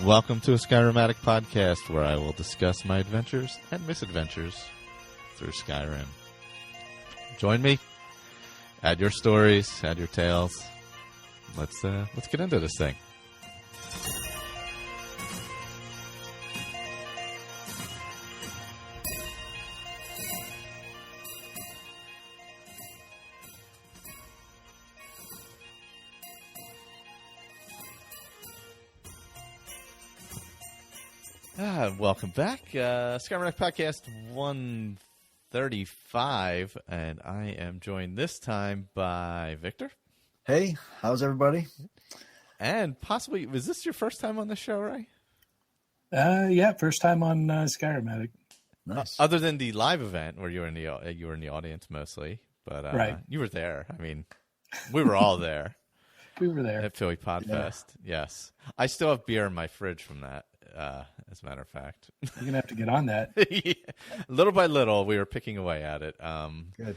Welcome to a Skyrim Addict podcast, where I will discuss my adventures and misadventures through Skyrim. Join me. Add your stories. Add your tales. Let's get into this thing. Welcome back. Skyrim Addict podcast 135, and I am joined this time by Victor. Hey, how's everybody? And possibly, was this your first time on the show, Ray? Yeah, first time on Skyrim Addict. Nice. Other than the live event where you were in the audience mostly, but right. You were there. I mean, we were all there. We were there at Philly Podfest. Yeah. Yes, I still have beer in my fridge from that. As a matter of fact, you're gonna have to get on that. Yeah. Little by little, we were picking away at it. Good.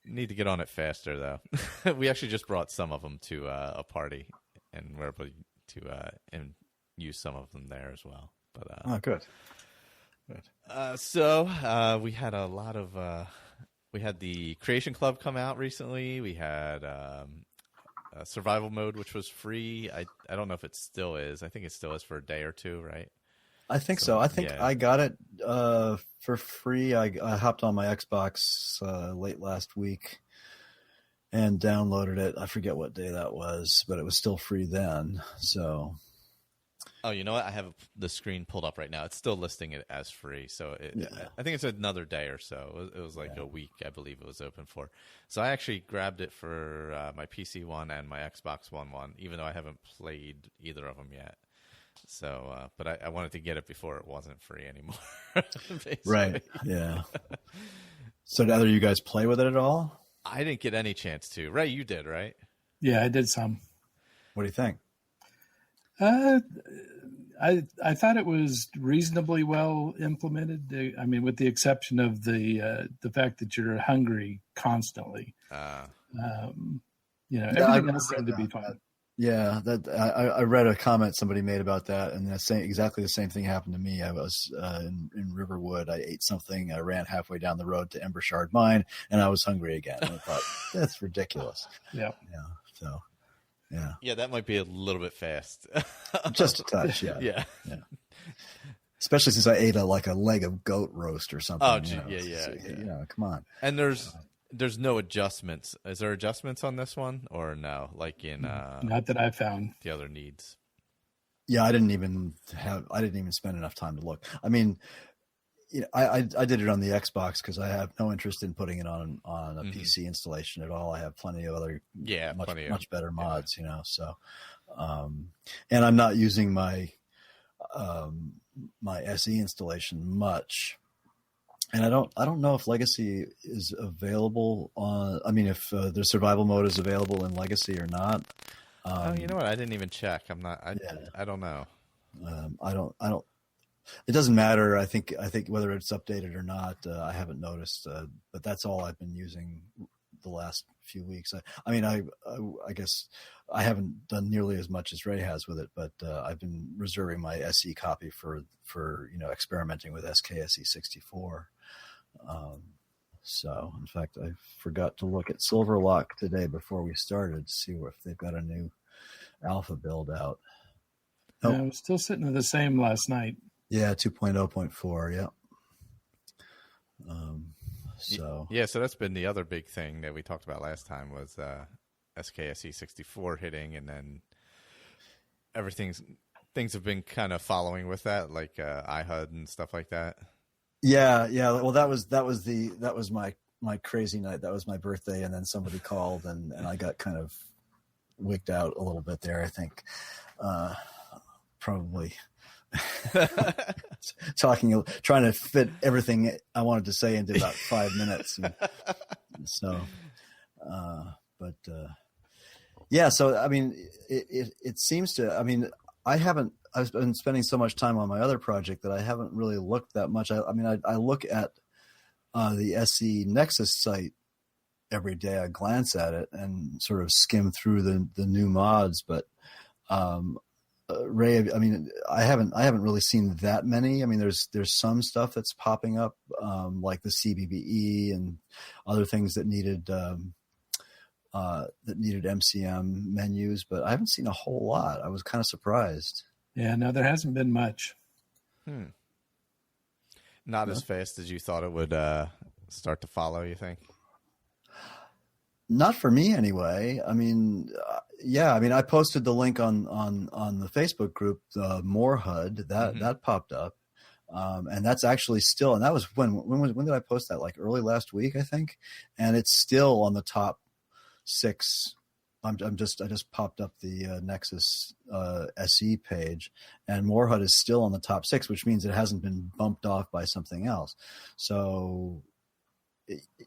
Need to get on it faster, though. We actually just brought some of them to a party, and we're able to and use some of them there as well. But good. So we had a lot of we had the Creation Club come out recently. We had survival mode, which was free. I don't know if it still is. I think it still is for a day or two, right? I think so. I think yeah. I got it for free. I hopped on my Xbox late last week and downloaded it. I forget what day that was, but it was still free then. So, oh, you know what? I have the screen pulled up right now. It's still listing it as free. So I think it's another day or so. It was like a week, I believe it was open for. So I actually grabbed it for my PC one and my Xbox One, even though I haven't played either of them yet. So, but I wanted to get it before it wasn't free anymore. Right. Yeah. So did either of you guys play with it at all? I didn't get any chance to. Ray, you did, right? Yeah, I did some. What do you think? I thought it was reasonably well implemented. I mean, with the exception of the fact that you're hungry constantly. Everything else seemed to be fine. Yeah, that I read a comment somebody made about that, and exactly the same thing happened to me. I was in Riverwood. I ate something. I ran halfway down the road to Embershard Mine, and I was hungry again. And I thought, that's ridiculous. Yeah. So. Yeah, that might be a little bit fast. Just a touch, yeah. Yeah. Especially since I ate a leg of goat roast or something. Oh, yeah. So, come on. And there's no adjustments. Is there adjustments on this one or no? Like in not that I found the other needs. Yeah, I didn't even spend enough time to look. I mean, I did it on the Xbox because I have no interest in putting it on a PC installation at all. I have plenty of other much better mods, So, and I'm not using my my SE installation much, and I don't know if Legacy is available on. I mean, if the survival mode is available in Legacy or not. You know what? I didn't even check. I'm not. I don't know. I don't. It doesn't matter. I think whether it's updated or not, I haven't noticed. But that's all I've been using the last few weeks. I guess I haven't done nearly as much as Ray has with it, but I've been reserving my SE copy for experimenting with SKSE 64. So, in fact, I forgot to look at Silverlock today before we started to see if they've got a new alpha build out. Oh. I was still sitting at the same last night. Yeah, 2.0.4, yeah. So that's been the other big thing that we talked about last time was SKSE 64 hitting, and then things have been kind of following with that, like iHUD and stuff like that. Yeah. Well, that was my crazy night. That was my birthday, and then somebody called, and I got kind of wigged out a little bit there. I think probably. Trying to fit everything I wanted to say into about 5 minutes. So I mean, it seems to, I mean, I've been spending so much time on my other project that I haven't really looked that much. I look at the SE Nexus site every day. I glance at it and sort of skim through the new mods, but Ray, I mean, I haven't really seen that many. I mean, there's some stuff that's popping up, like the CBBE and other things that needed MCM menus, but I haven't seen a whole lot. I was kind of surprised. Yeah, no, there hasn't been much. Not as fast as you thought it would start to follow, you think? Not for me anyway. I mean, yeah, I mean, I posted the link on the Facebook group, the More HUD, that popped up. And that's actually still, and that was when did I post that? Like early last week, I think. And it's still on the top 6. I just popped up the Nexus SE page, and More HUD is still on the top 6, which means it hasn't been bumped off by something else. So,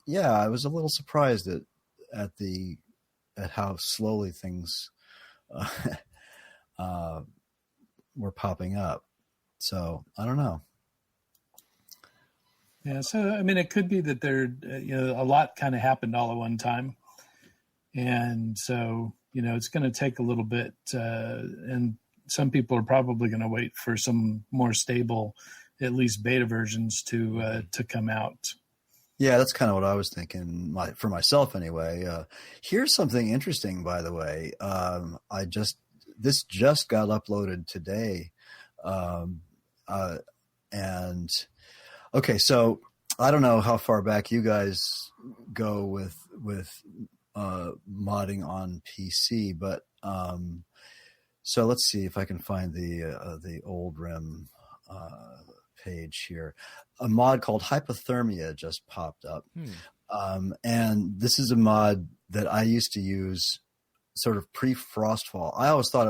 yeah, I was a little surprised at how slowly things were popping up. So I don't know. Yeah, so I mean, it could be that a lot kind of happened all at one time, and so it's going to take a little bit, and some people are probably going to wait for some more stable, at least beta versions to come out. Yeah, that's kind of what I was thinking for myself anyway. Here's something interesting, by the way. This just got uploaded today. And okay, so I don't know how far back you guys go with modding on PC, but so let's see if I can find the old RIM page here. A mod called Hypothermia just popped up. And this is a mod that I used to use sort of pre-Frostfall. I always thought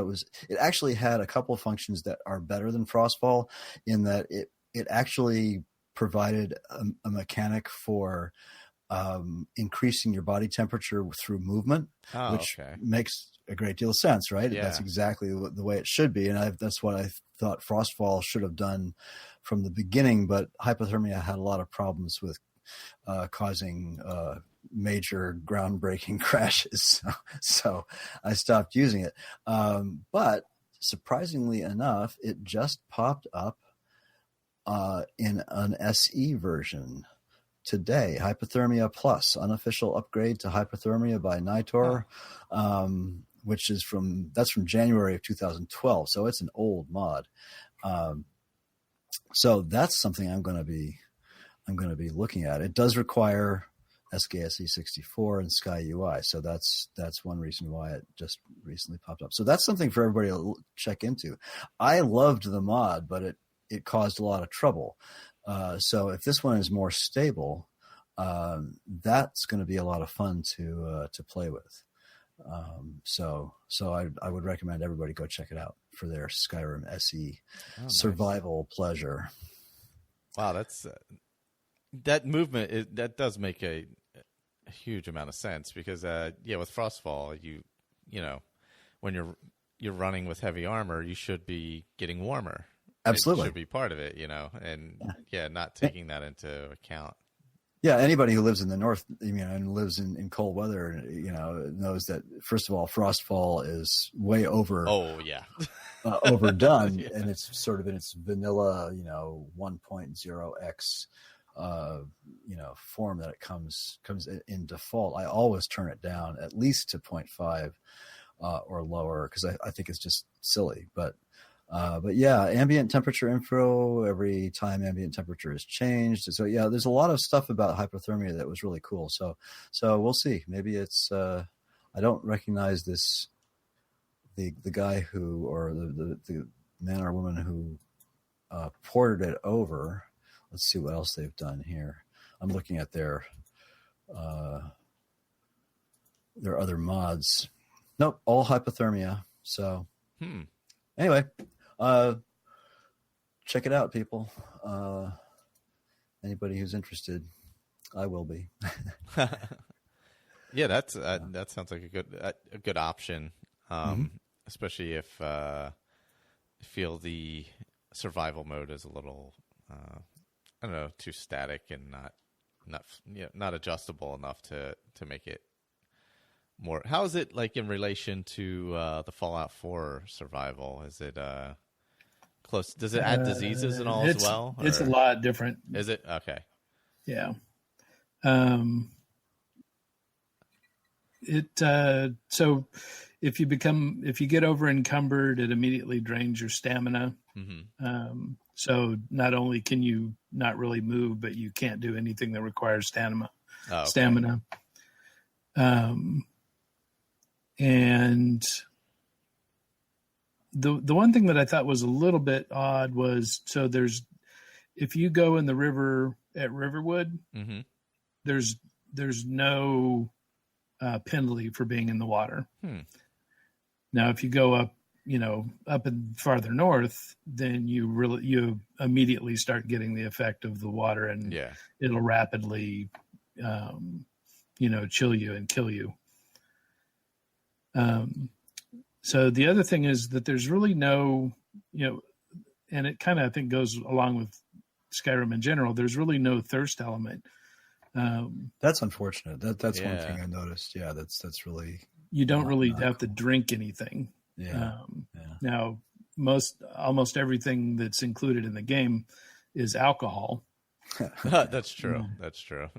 it actually had a couple of functions that are better than Frostfall, in that it actually provided a mechanic for increasing your body temperature through movement, which makes a great deal of sense, right? Yeah. That's exactly the way it should be. And that's what I thought Frostfall should have done from the beginning, but Hypothermia had a lot of problems with causing major groundbreaking crashes. So I stopped using it. But surprisingly enough, it just popped up in an SE version today. Hypothermia Plus, unofficial upgrade to Hypothermia by Nitor, which is from January of 2012. So it's an old mod. So that's something I'm going to be looking at. It does require SKSE 64 and Sky UI. So that's one reason why it just recently popped up. So that's something for everybody to check into. I loved the mod, but it caused a lot of trouble. So if this one is more stable, that's going to be a lot of fun to play with. So I would recommend everybody go check it out for their Skyrim SE survival pleasure. Wow, that's that movement. That does make a huge amount of sense, because with Frostfall, you when you're running with heavy armor, you should be getting warmer. Absolutely, it should be part of it, and not taking that into account. Yeah, anybody who lives in the north, and lives in cold weather, knows that, first of all, Frostfall is way over. Oh yeah, overdone, yeah. And it's sort of in its vanilla, 1.0x, form that it comes in default. I always turn it down at least to 0.5 or lower, because I think it's just silly, But yeah, ambient temperature info every time ambient temperature is changed. So yeah, there's a lot of stuff about hypothermia that was really cool. So we'll see. Maybe it's I don't recognize the guy who, or the man or woman who ported it over. Let's see what else they've done here. I'm looking at their other mods. Nope, all hypothermia. So anyway. Check it out, people. Anybody who's interested, I will be. Yeah, that sounds like a good option, especially if you feel the survival mode is a little, too static and not adjustable enough to make it more. How is it like in relation to the Fallout 4 survival? Is it close? Does it add diseases and all as well? It's a lot different. Is it? Okay. Yeah. So if you get over encumbered, it immediately drains your stamina. Mm-hmm. So not only can you not really move, but you can't do anything that requires stamina. Oh, okay. Stamina. And the one thing that I thought was a little bit odd was, so if you go in the river at Riverwood, mm-hmm. there's no penalty for being in the water. Now, if you go up and farther north, then you immediately start getting the effect of the water, and it'll rapidly, chill you and kill you. So the other thing is that there's really no, and it kind of, I think, goes along with Skyrim in general. There's really no thirst element. That's unfortunate. That's one thing I noticed. Yeah, that's really, you don't really have to drink anything. Now, almost everything that's included in the game is alcohol. That's true. That's true.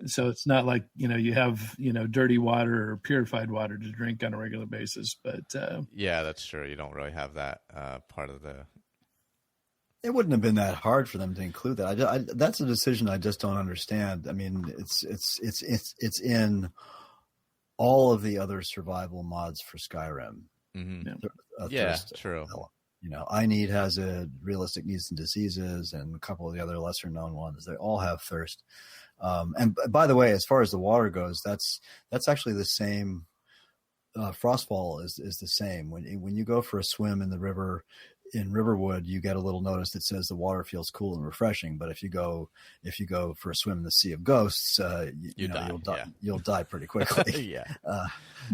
So it's not like, you have, dirty water or purified water to drink on a regular basis. But yeah, that's true. You don't really have that part of the. It wouldn't have been that hard for them to include that. That's a decision I just don't understand. I mean, it's in all of the other survival mods for Skyrim. Mm-hmm. True. iNeed has a realistic needs and diseases, and a couple of the other lesser known ones. They all have thirst. And by the way, as far as the water goes, that's actually the same. Frostfall is the same. When you go for a swim in the river in Riverwood, you get a little notice that says the water feels cool and refreshing. But if you go for a swim in the Sea of Ghosts, you'll die pretty quickly.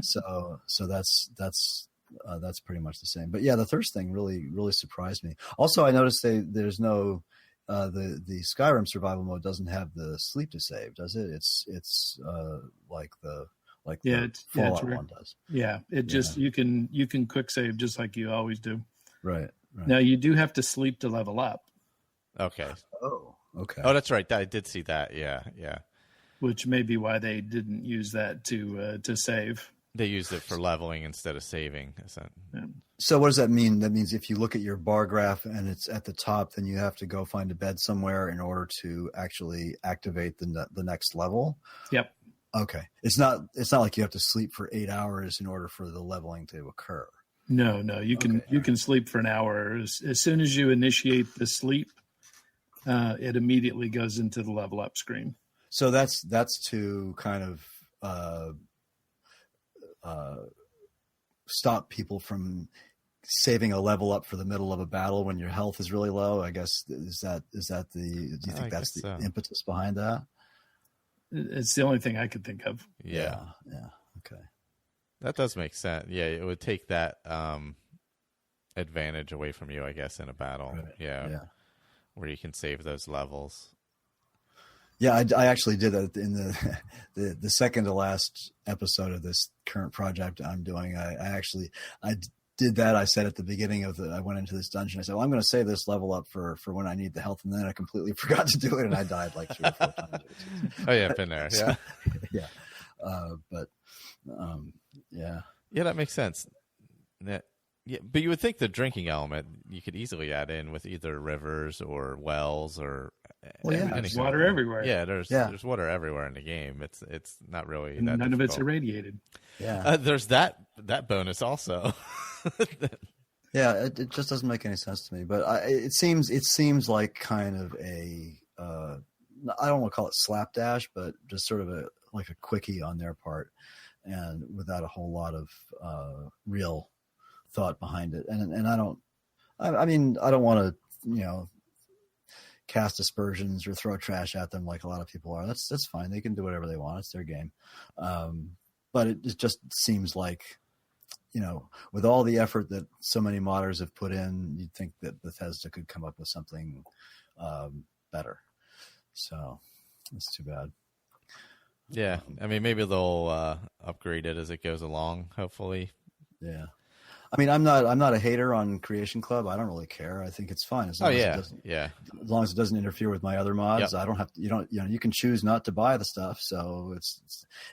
So that's pretty much the same. But yeah, the thirst thing really surprised me. Also, I noticed there's no the Skyrim survival mode doesn't have the sleep to save, does it? It's like the Fallout one does. Yeah, you can quick save just like you always do. Right. Now you do have to sleep to level up. Okay. Oh, okay. Oh, that's right. I did see that. Yeah. Which may be why they didn't use that to save. They used it for leveling instead of saving. So what does that mean? That means if you look at your bar graph and it's at the top, then you have to go find a bed somewhere in order to actually activate the next level? Yep. Okay. It's not like you have to sleep for 8 hours in order for the leveling to occur. No, you can sleep for an hour. As soon as you initiate the sleep, it immediately goes into the level up screen. So that's to kind of stop people from saving a level up for the middle of a battle when your health is really low. I guess do you think that's the impetus behind that? It's the only thing I could think of. Yeah. Okay. That does make sense. Yeah, it would take that advantage away from you, I guess, in a battle. Right. Yeah. Where you can save those levels. Yeah, I actually did that in the second to last episode of this current project I'm doing. I did that. I said at the beginning I went into this dungeon. I said, well, I'm going to save this level up for when I need the health. And then I completely forgot to do it. And I died like 3 or 4 times. Oh yeah. Been there. Yeah. Yeah. Yeah. Yeah, that makes sense. But you would think the drinking element you could easily add in with either rivers or wells or there's water everywhere. Yeah, there's water everywhere in the game. It's not really that none difficult. of it's irradiated. Yeah. There's that bonus also. Yeah, it just doesn't make any sense to me. But it seems like kind of a I don't want to call it slapdash, but just sort of like a quickie on their part, and without a whole lot of real thought behind it. And I don't want to cast aspersions or throw trash at them like a lot of people are. That's fine. They can do whatever they want. It's their game. But it just seems like, with all the effort that so many modders have put in, you'd think that Bethesda could come up with something better. So it's too bad. Yeah, I mean, maybe they'll upgrade it as it goes along. Hopefully. Yeah. I mean, I'm not a hater on Creation Club. I don't really care. I think it's fine as long as it doesn't. Yeah. As long as it doesn't interfere with my other mods. Yep. I don't have to. You can choose not to buy the stuff. So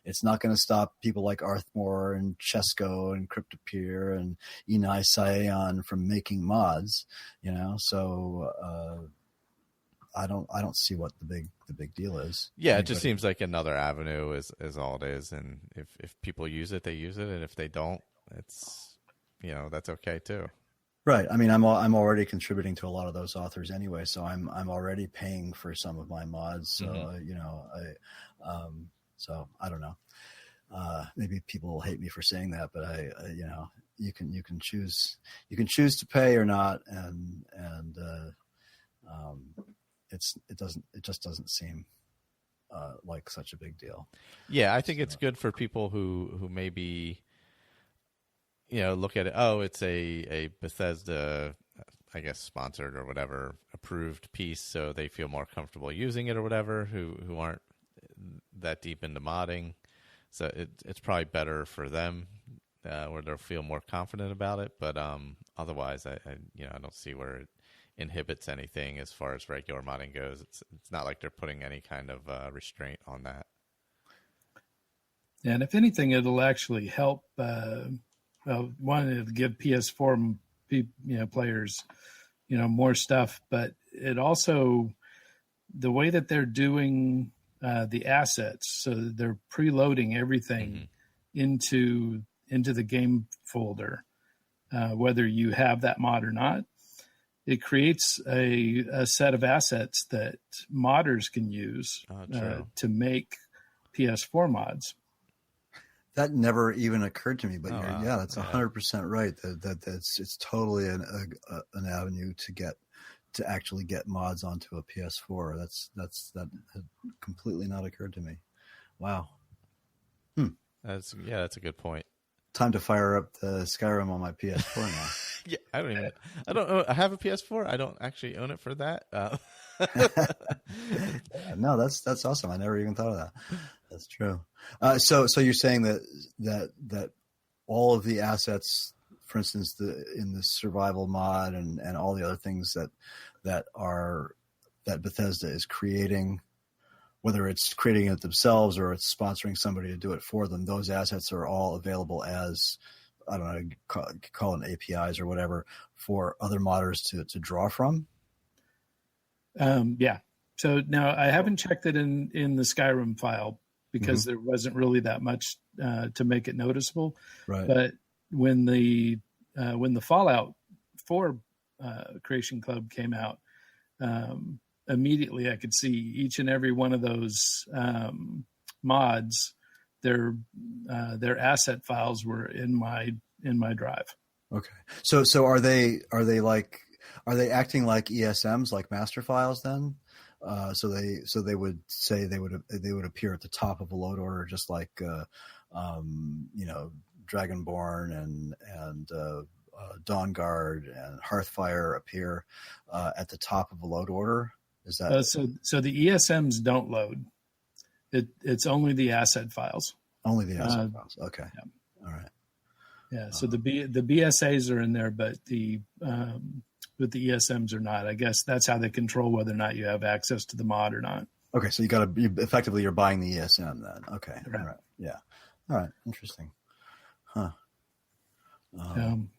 it's not going to stop people like Arthmore and Chesco and Cryptopeer and Enai Scion from making mods. So I don't see what the big deal is. Yeah, it just seems like another avenue is all it is, and if people use it, they use it, and if they don't, it's that's okay too. Right. I mean, I'm already contributing to a lot of those authors anyway, so I'm already paying for some of my mods. So so I don't know. Maybe people will hate me for saying that, but you can choose to pay or not, and it just doesn't seem like such a big deal. Yeah, I think it's good for people who maybe look at it. Oh, it's a Bethesda, I guess, sponsored or whatever, approved piece, so they feel more comfortable using it or whatever. Who aren't that deep into modding, so it's probably better for them, where they'll feel more confident about it. But otherwise, I don't see where it inhibits anything as far as regular modding goes. It's not like they're putting any kind of restraint on that. And if anything, it'll actually help. One, it'll give PS4 players more stuff, but it also, the way that they're doing the assets, so they're preloading everything into the game folder, whether you have that mod or not. It creates a set of assets that modders can use to make PS4 mods. That never even occurred to me, but that's 100% right. That's it's totally an avenue to actually get mods onto a PS4. That had completely not occurred to me. Wow. That's a good point. Time to fire up the Skyrim on my PS4 now. Yeah, I don't know. I have a PS4. I don't actually own it for that. No, that's awesome. I never even thought of that. That's true. So you're saying that all of the assets, for instance, in the survival mod and all the other things that Bethesda is creating, whether it's creating it themselves or it's sponsoring somebody to do it for them, those assets are all available as, I don't know, call it APIs or whatever, for other modders to draw from? Yeah. So now I haven't checked it in the Skyrim file because there wasn't really that much to make it noticeable. Right. But when the Fallout 4 Creation Club came out, immediately I could see each and every one of those mods. Their asset files were in my drive. Okay. So are they acting like ESMs, like master files then? So they would say they would appear at the top of a load order, just like Dragonborn and Dawnguard and Hearthfire appear at the top of a load order. Is that so the ESMs don't load? It's only the asset files. Only the asset files. Okay. Yeah. All right. Yeah. So the BSAs are in there, but the ESMs are not. I guess that's how they control whether or not you have access to the mod or not. Okay. So you're buying the ESM then. Okay. Right. All right. Yeah. All right. Interesting. Huh.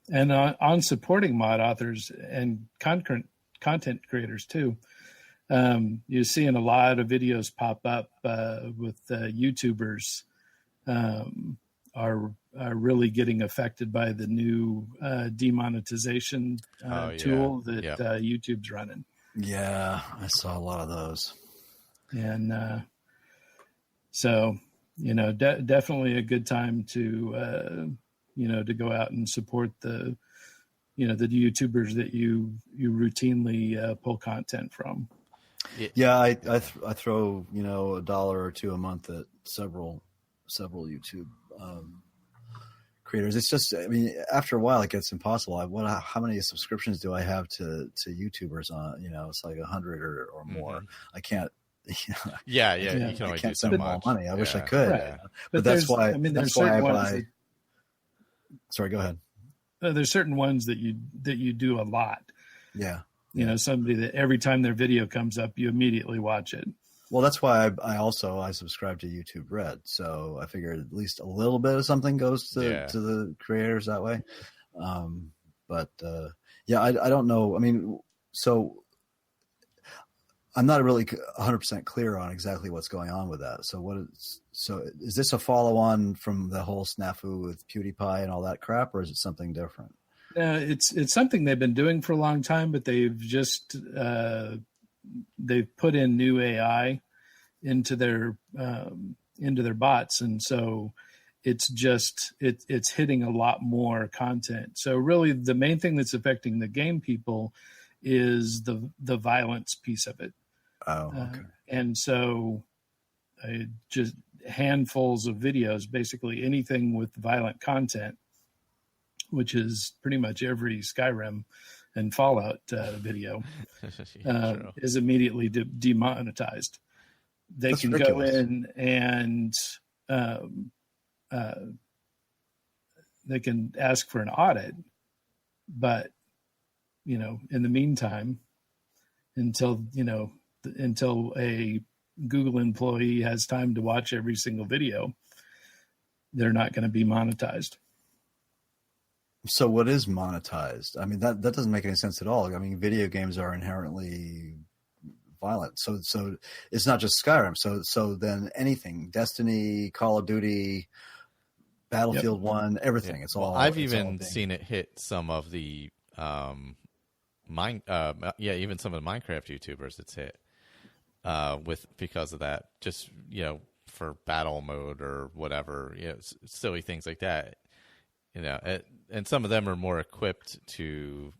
And on supporting mod authors and content creators too, you're seeing a lot of videos pop up with YouTubers are really getting affected by the new demonetization tool that YouTube's running. Yeah, I saw a lot of those. And so, definitely a good time to go out and support the YouTubers that you routinely pull content from. Yeah, I throw $1 or $2 a month at several YouTube creators. It's just, I mean, after a while it gets impossible. How many subscriptions do I have to YouTubers on? It's like 100 or more. I can't. Yeah. Yeah. You can I only do can't so spend them all much. money. I wish I Yeah. could. Right. But that's why. I mean, that's there's why certain I ones. buy. Sorry, go ahead. There's certain ones that you do a lot. Yeah. You know, somebody that every time their video comes up, you immediately watch it. Well, that's why I subscribe to YouTube Red, so I figure at least a little bit of something goes to the creators that way. But I don't know. I mean, so I'm not really 100% clear on exactly what's going on with that. So is this a follow on from the whole snafu with PewDiePie and all that crap, or is it something different? It's something they've been doing for a long time, but they've just they've put in new AI into their bots, and so it's hitting a lot more content. So really, the main thing that's affecting the game people is the violence piece of it. Oh, okay. And so, just handfuls of videos, basically anything with violent content, which is pretty much every Skyrim and Fallout video, is immediately demonetized. That's can ridiculous. Go in and they can ask for an audit, but in the meantime, until a Google employee has time to watch every single video, they're not going to be monetized. So what is monetized? I mean, that doesn't make any sense at all. I mean, video games are inherently violent. So it's not just Skyrim. So then anything, Destiny, Call of Duty, Battlefield 1, everything. It's all. I've even seen it hit some of the even some of the Minecraft YouTubers it's hit because of that. Just for battle mode or whatever, silly things like that. And some of them are more equipped to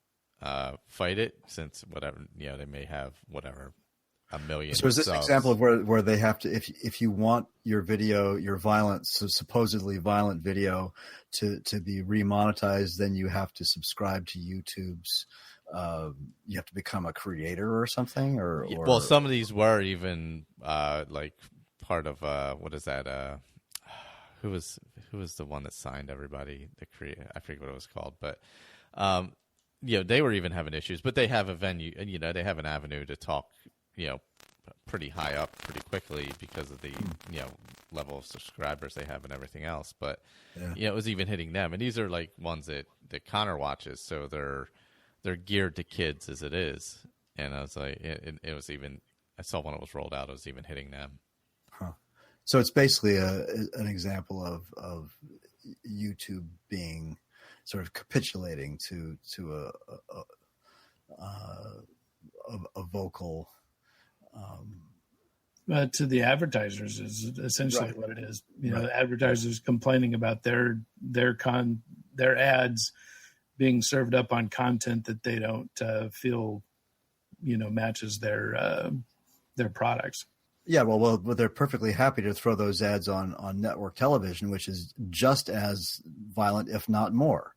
fight it, since whatever they may have a million. So is this an example of where they have to, if you want your video, your supposedly violent video to be remonetized, then you have to subscribe to YouTube's. You have to become a creator or something, or well, some of these were even like part of what is that? Who was the one that signed everybody? I forget what it was called, but they were even having issues. But they have a venue, they have an avenue to talk, pretty high up pretty quickly because of the level of subscribers they have and everything else. But it was even hitting them, and these are like ones that Connor watches, so they're geared to kids as it is. And I was like, it was even. I saw when it was rolled out, it was even hitting them. Huh. So it's basically an example of YouTube being sort of capitulating to a vocal. To the advertisers is essentially what it is. The advertisers complaining about their ads being served up on content that they don't feel matches their products. Yeah, well, they're perfectly happy to throw those ads on network television, which is just as violent, if not more.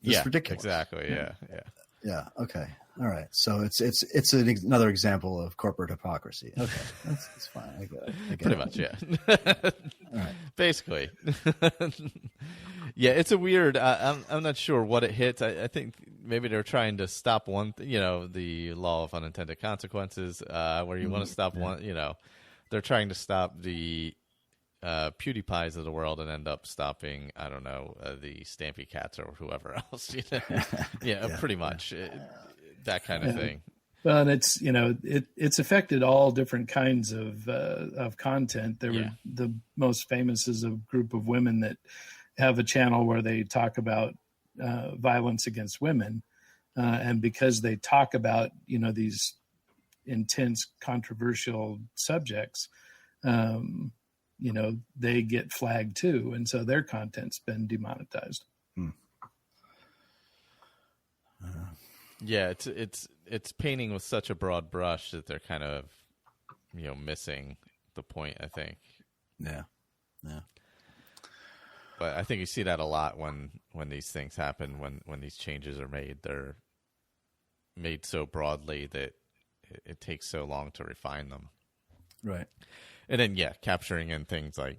It's ridiculous. Exactly. Yeah. Yeah. Okay. All right. So it's another example of corporate hypocrisy. Okay, that's fine. I get it. Pretty much. Yeah. All right. Basically. Yeah, it's a weird. I'm not sure what it hits. I think maybe they're trying to stop one. The law of unintended consequences, where you want to stop one. They're trying to stop the PewDiePies of the world and end up stopping. I don't know, the Stampy Cats or whoever else. Pretty much that kind of thing. Well, and it's affected all different kinds of content. The most famous is a group of women that have a channel where they talk about violence against women, and because they talk about these intense, controversial subjects, they get flagged too, and so their content's been demonetized. Yeah, it's painting with such a broad brush that they're kind of missing the point, I think. Yeah. But I think you see that a lot when these things happen, when these changes are made. They're made so broadly that it takes so long to refine them. Right. And then, yeah, capturing in things like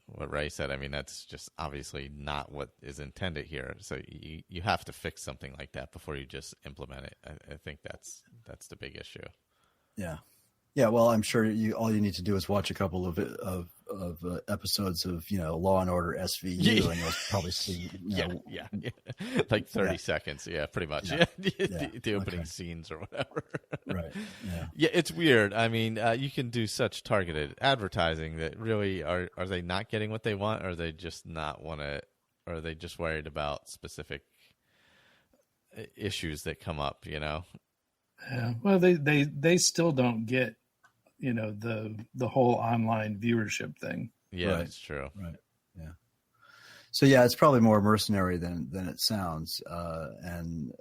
what Ray said. I mean, that's just obviously not what is intended here. So you have to fix something like that before you just implement it. I think that's the big issue. Yeah. Yeah. Well, I'm sure all you need to do is watch a couple of episodes of, Law and Order SVU, and you'll probably see, yeah. Like 30 seconds. Yeah, pretty much. Yeah. The opening scenes or whatever. Right. Yeah. Yeah, it's weird. I mean, you can do such targeted advertising that really are they not getting what they want, or are they just not want to, or are they just worried about specific issues that come up, Yeah. Well, they still don't get, the whole online viewership thing. Yeah, right. That's true. Right. Yeah. So yeah, it's probably more mercenary than it sounds, and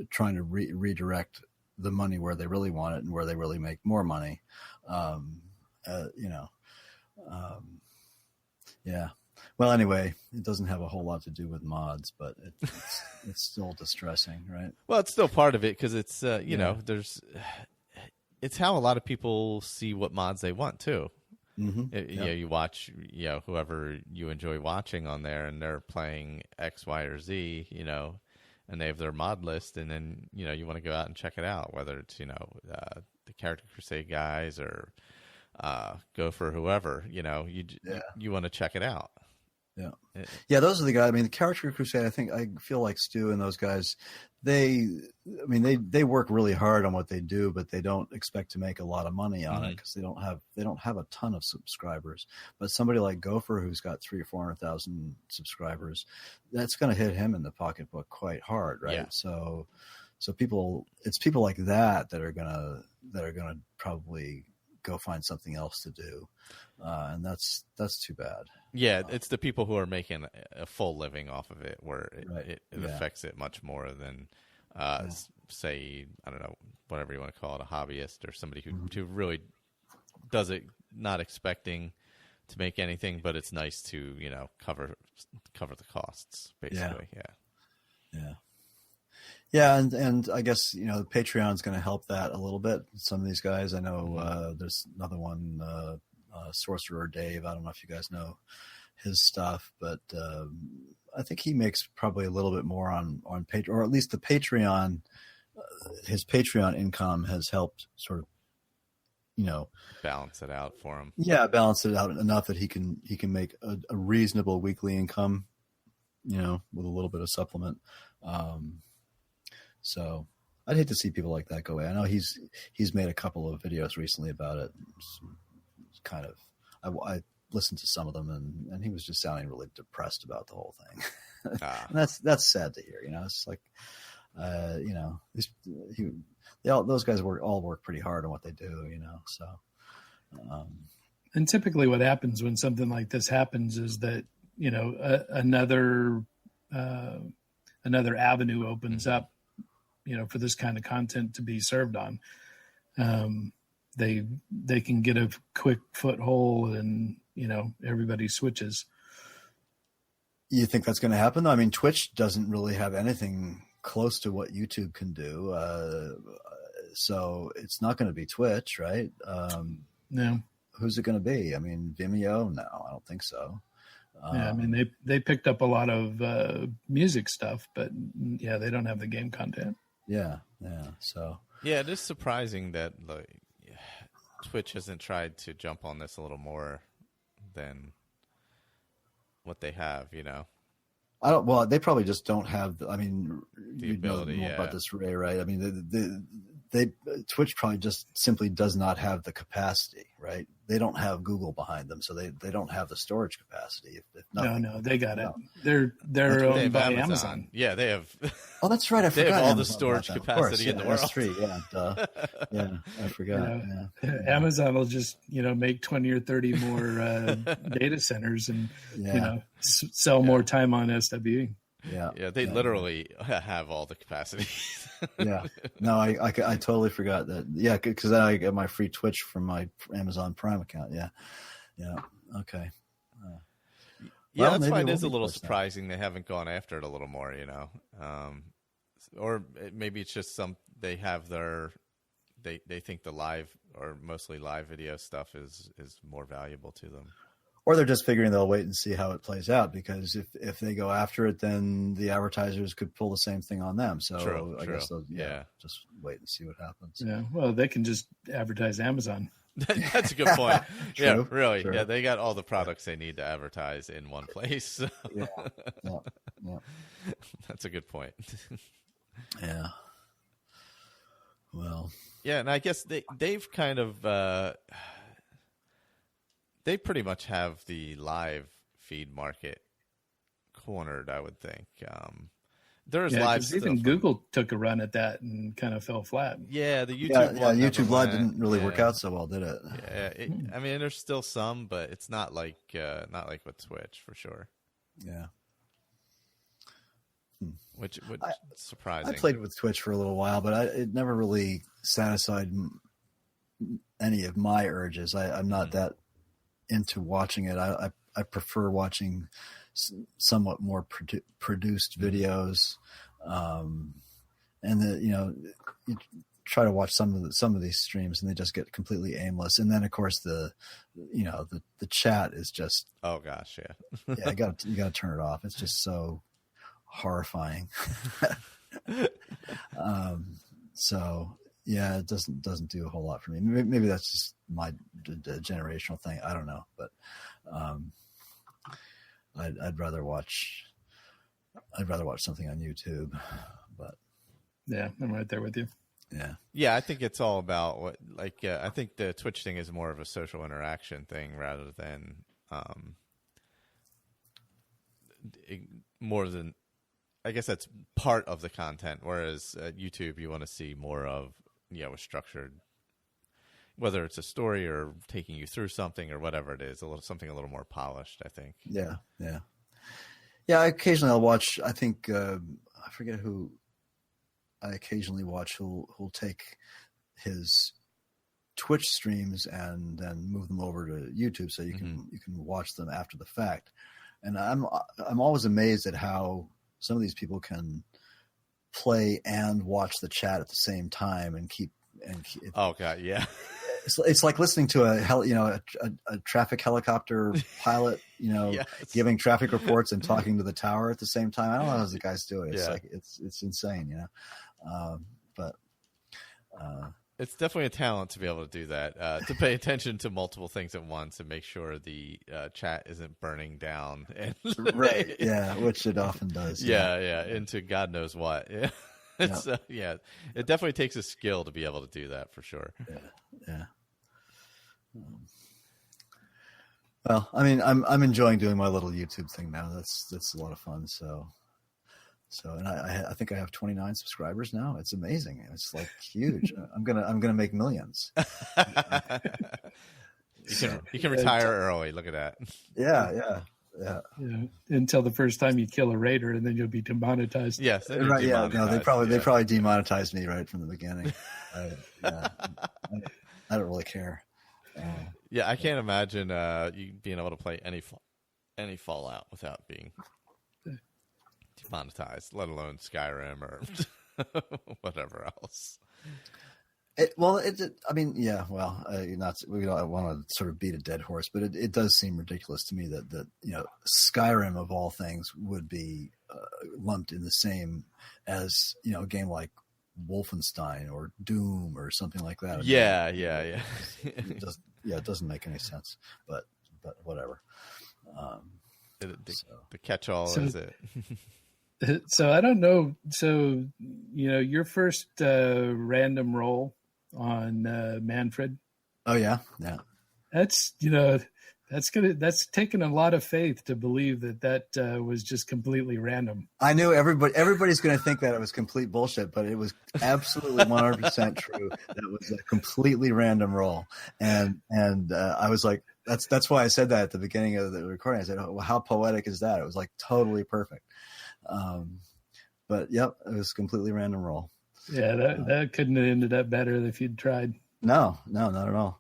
trying to redirect the money where they really want it and where they really make more money. Yeah. Well, anyway, it doesn't have a whole lot to do with mods, but it's still distressing, right? Well, it's still part of it because it's it's how a lot of people see what mods they want too. Mm-hmm. You watch, whoever you enjoy watching on there, and they're playing X, Y, or Z, and they have their mod list, and then you want to go out and check it out, whether it's the Character Crusade guys or Gopher, whoever, you want to check it out. Yeah, those are the guys. I mean, the Character Crusade, I feel like Stu and those guys, they work really hard on what they do, but they don't expect to make a lot of money on it because they don't have a ton of subscribers. But somebody like Gopher, who's got 300,000 or 400,000 subscribers, that's going to hit him in the pocketbook quite hard, right? Yeah. So people like that are gonna probably go find something else to do, and that's too bad. Yeah, it's the people who are making a full living off of it where it affects it much more than, say, I don't know, whatever you want to call it, a hobbyist or somebody who really does it not expecting to make anything, but it's nice to, cover the costs, basically. Yeah, and I guess, Patreon's going to help that a little bit. Some of these guys, I know there's another one, Sorcerer Dave. I don't know if you guys know his stuff, but I think he makes probably a little bit more on Patreon, or at least the Patreon. His Patreon income has helped sort of, balance it out for him. Yeah, balance it out enough that he can make a reasonable weekly income, with a little bit of supplement. So I'd hate to see people like that go away. I know he's made a couple of videos recently about it. It's kind of, I listened to some of them, and he was just sounding really depressed about the whole thing. And that's sad to hear. It's like, those guys all work pretty hard on what they do. So. And typically, what happens when something like this happens is that another avenue opens up, for this kind of content to be served on. They can get a quick foothold, and everybody switches. You think that's going to happen? I mean, Twitch doesn't really have anything close to what YouTube can do, so it's not going to be Twitch, right? No. Who's it going to be? I mean, Vimeo? No, I don't think so. I mean, they picked up a lot of music stuff, but they don't have the game content. Yeah. So it is surprising that Twitch hasn't tried to jump on this a little more than what they have. I don't. Well, they probably just don't have. The ability. Know more about this, Ray, right? I mean, Twitch probably just simply does not have the capacity, right? They don't have Google behind them, so they don't have the storage capacity. If no, they got it. They're owned by Amazon. Yeah, they have. Oh, that's right. I forgot. They have all Amazon the storage capacity in the world. S3, yeah, duh. Yeah, I forgot. Amazon will just make 20 or 30 more data centers and sell more time on SWE. Yeah, they literally have all the capacity. Yeah, no, I totally forgot that. Yeah, because I get my free Twitch from my Amazon Prime account. Yeah, okay. That's why it is a little surprising they haven't gone after it a little more. Or maybe it's just they have their they think the live or mostly live video stuff is more valuable to them. Or they're just figuring they'll wait and see how it plays out, because if they go after it, then the advertisers could pull the same thing on them. So I guess they'll just wait and see what happens. Yeah, well, they can just advertise Amazon. That's a good point. Yeah, really. True. Yeah, they got all the products they need to advertise in one place. So. Yeah. That's a good point. Yeah. Well. Yeah, and I guess they've kind of they pretty much have the live feed market cornered, I would think. There's live stuff. Even Google took a run at that and kind of fell flat. Yeah, the YouTube YouTube Live didn't really work out so well, did it? Yeah, I mean, there's still some, but it's not like with Twitch for sure. Yeah. Which surprising. I played with Twitch for a little while, but it never really satisfied any of my urges. I'm not that into watching it. I prefer watching somewhat more produced videos, and you try to watch some of these streams and they just get completely aimless. And then of course the chat is just, oh gosh, yeah. Yeah, you got to turn it off. It's just so horrifying. So yeah, it doesn't do a whole lot for me. Maybe that's just my generational thing. I don't know, but I'd rather watch something on YouTube. But yeah, I'm right there with you. Yeah, I think it's all about I think the Twitch thing is more of a social interaction thing rather than more than, I guess that's part of the content. Whereas at YouTube, you want to see more of, a structured, whether it's a story or taking you through something or whatever it is, something a little more polished, I think. Yeah. Occasionally I'll watch. I think I forget who I occasionally watch. Who'll take his Twitch streams and then move them over to YouTube, so you can watch them after the fact. And I'm always amazed at how some of these people can play and watch the chat at the same time and keep. Oh God, yeah. It's like listening to a traffic helicopter pilot, yes. giving traffic reports and talking to the tower at the same time. I don't know how the guys do it. It's yeah. it's insane, but it's definitely a talent to be able to do that, to pay attention to multiple things at once and make sure the chat isn't burning down. Right. Yeah. Which it often does. Yeah. Into God knows what. Yeah. It's it definitely takes a skill to be able to do that for sure. Yeah. Well, I mean, I'm enjoying doing my little YouTube thing now. That's a lot of fun. So, and I think I have 29 subscribers now. It's amazing. It's like huge. I'm gonna make millions. You can retire early. Look at that. Yeah. Until the first time you kill a raider, and then you'll be demonetized. Yes, right. Yeah, no, they probably demonetized me right from the beginning. I don't really care. I can't imagine you being able to play any Fallout without being demonetized, let alone Skyrim or whatever else. We don't want to sort of beat a dead horse, but it does seem ridiculous to me that Skyrim of all things would be lumped in the same as a game like Wolfenstein or Doom or something like that. Yeah. It doesn't make any sense, but whatever. The catch-all is it. So I don't know. So your first random roll on Manfred. Oh yeah. That's that's taken a lot of faith to believe that was just completely random. I knew everybody's going to think that it was complete bullshit, but it was absolutely 100% true. That was a completely random roll, and I was like, that's why I said that at the beginning of the recording. I said, "Oh, well, how poetic is that?" It was like totally perfect. But yep, it was a completely random roll. Yeah, that couldn't have ended up better if you'd tried. No, not at all.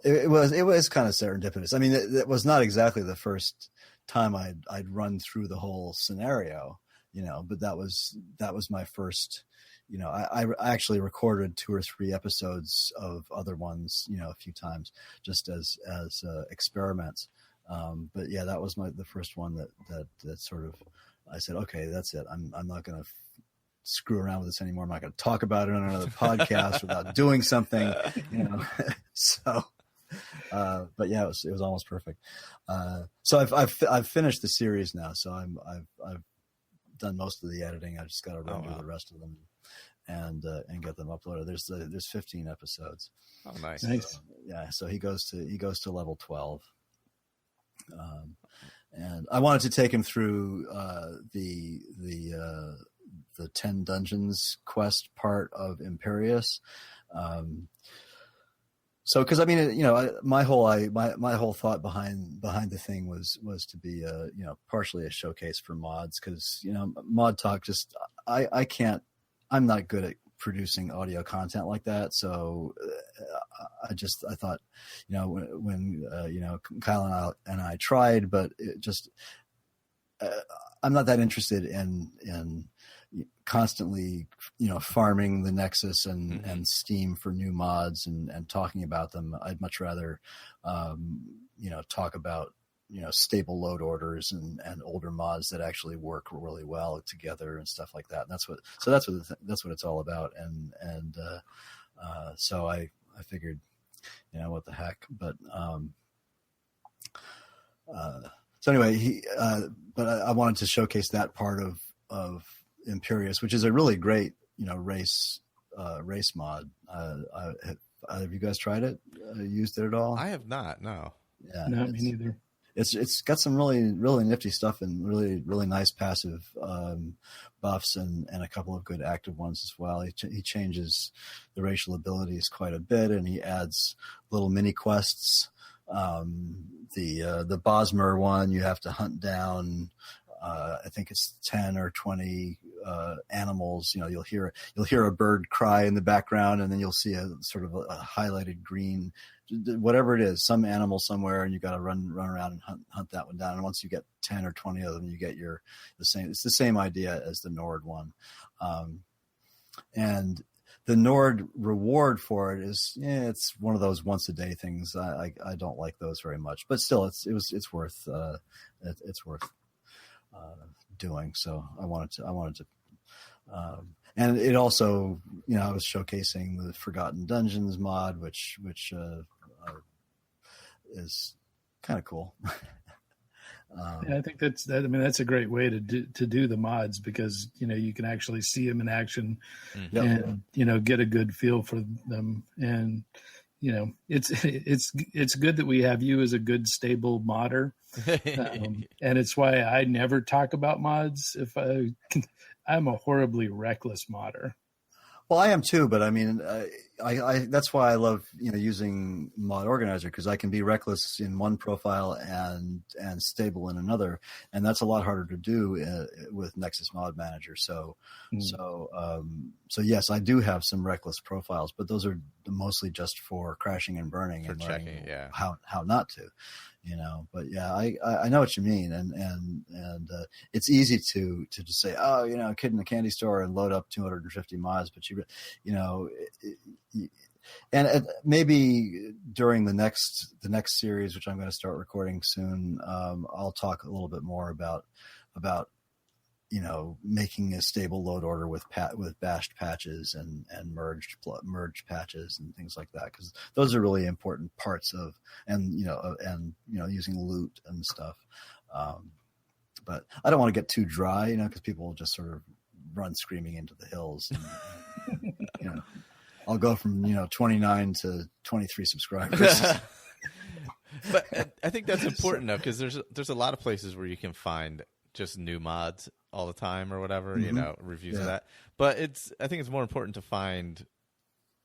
It was kind of serendipitous. I mean, it was not exactly the first time I'd run through the whole scenario, but that was my first, I actually recorded 2 or 3 episodes of other ones, a few times just as experiments. But yeah, that was the first one that sort of, I said, okay, that's it. I'm not going to screw around with this anymore. I'm not going to talk about it on another podcast without doing something, So, but yeah, it was almost perfect. So I've finished the series now. So I've done most of the editing. I just got to run through the rest of them and get them uploaded. There's 15 episodes. Oh, nice. Nice. Yeah. So he goes to level 12. And I wanted to take him through the 10 dungeons quest part of Imperius. So, because I mean, my whole thought behind the thing was to be partially a showcase for mods, because Mod Talk I'm not good at producing audio content like that. So I thought, when Kyle and I tried, but it just, I'm not that interested in constantly, farming the Nexus and Steam for new mods and talking about them. I'd much rather, talk about, stable load orders and older mods that actually work really well together and stuff like that. And that's what it's all about. And so I figured, what the heck, but, so anyway, but I wanted to showcase that part of Imperius, which is a really great, race mod. Have you guys tried it? Used it at all? I have not. No. Yeah. No, me neither. It's got some really, really nifty stuff and really, really nice passive buffs and a couple of good active ones as well. He changes the racial abilities quite a bit, and he adds little mini quests. The Bosmer one, you have to hunt down, I think it's 10 or 20 animals. You'll hear a bird cry in the background, and then you'll see a sort of a highlighted green, whatever it is, some animal somewhere, and you got to run around and hunt that one down. And once you get 10 or 20 of them, you get it's the same idea as the Nord one. And the Nord reward for it is, it's one of those once a day things. I don't like those very much, but still it's worth doing. So I wanted to, and it also, I was showcasing the Forgotten Dungeons mod, which is kind of cool. I think that's a great way to do the mods, because you can actually see them in action, and get a good feel for them. And it's good that we have you as a good stable modder, and it's why I never talk about mods. I'm a horribly reckless modder. Well, I am too, but I mean, I that's why I love using Mod Organizer, because I can be reckless in one profile and stable in another, and that's a lot harder to do with Nexus Mod Manager. So yes, I do have some reckless profiles, but those are mostly just for crashing and burning and learning how not to. But yeah, I know what you mean, and it's easy to just say, a kid in a candy store and load up 250 mods, but and maybe during the next series, which I'm going to start recording soon, I'll talk a little bit more about making a stable load order with bashed patches and merged patches and things like that, because those are really important parts of, and using loot and stuff. But I don't want to get too dry, because people will just sort of run screaming into the hills. And, I'll go from 29 to 23 subscribers. But I think that's important though, because there's a lot of places where you can find just new mods all the time or whatever, reviews of that. But I think it's more important to find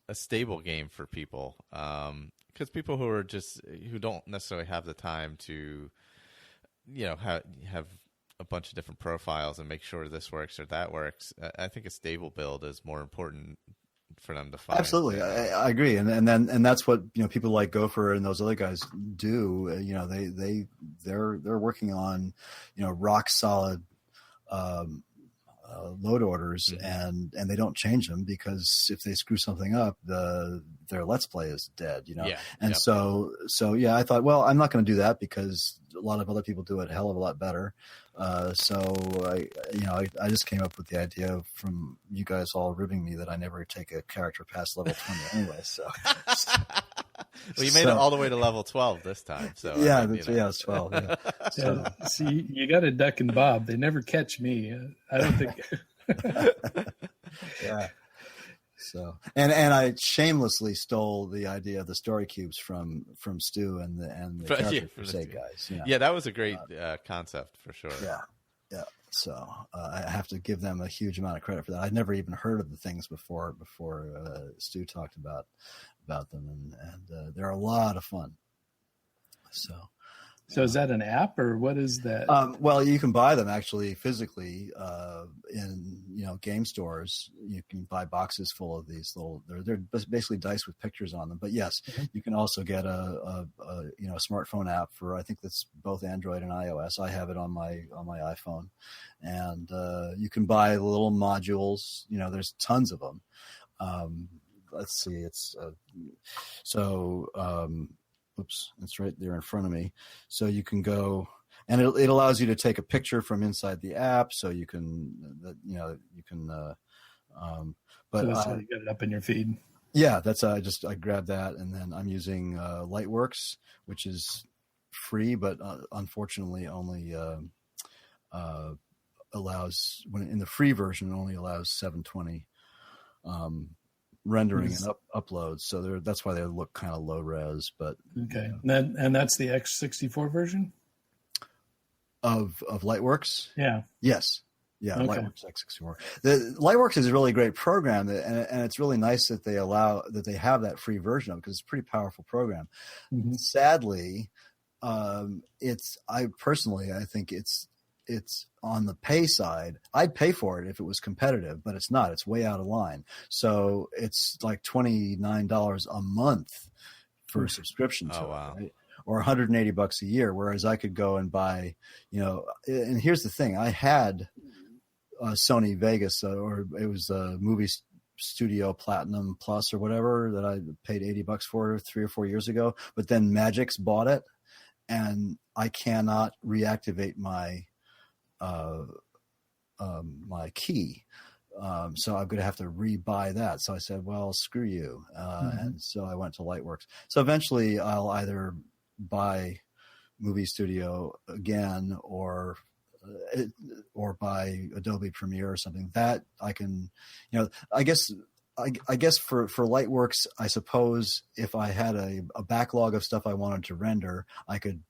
a stable game for people, because people who don't necessarily have the time to, have a bunch of different profiles and make sure this works or that works. I think a stable build is more important for them to find. Absolutely, I agree, and that's what people like Gopher and those other guys do. They're working on rock solid load orders, and they don't change them, because if they screw something up, their Let's Play is dead, Yeah. And so I thought, well, I'm not going to do that, because a lot of other people do it a hell of a lot better. So I just came up with the idea from you guys all ribbing me that I never take a character past level 20 anyway. So. Well, you made it all the way to level 12 this time. So yeah, it's 12. Yeah. So. See, you got to duck and bob. They never catch me. I don't think. Yeah. So and I shamelessly stole the idea of the story cubes from Stu and the character crusade guys. Yeah, that was a great concept for sure. Yeah. So I have to give them a huge amount of credit for that. I'd never even heard of the things before Stu talked about them, and they're a lot of fun. So is that an app, or what is that? Well, you can buy them actually physically in game stores. You can buy boxes full of these little. They're basically dice with pictures on them. But yes, you can also get a smartphone app for, I think that's both Android and iOS. I have it on my iPhone, and you can buy the little modules. There's tons of them. Let's see. Oops, it's right there in front of me. So you can go, and it allows you to take a picture from inside the app. So you can, but so that's how you get it up in your feed. Yeah, that's I grabbed that, and then I'm using Lightworks, which is free, but unfortunately only allows, when in the free version, it only allows 720 rendering and uploads. So that's why they look kind of low res. But okay, and that's the X64 version of Lightworks. Yeah. Yes. Yeah, okay. Lightworks X64. The Lightworks is a really great program, and it's really nice that they have that free version of it, because it's a pretty powerful program. Mm-hmm. Sadly, I think it's on the pay side. I'd pay for it if it was competitive, but it's not. It's way out of line. So it's like $29 a month for a subscription to it. Right? Or $180 a year, whereas I could go and buy, and here's the thing. I had Sony Vegas, or it was a movie studio Platinum Plus or whatever, that I paid $80 for 3 or 4 years ago, but then Magix bought it, and I cannot reactivate my my key. So I'm going to have to rebuy that. So I said, well, screw you. And so I went to Lightworks. So eventually I'll either buy Movie Studio again, or buy Adobe Premiere or something that I can, I guess for Lightworks, I suppose if I had a backlog of stuff I wanted to render, I could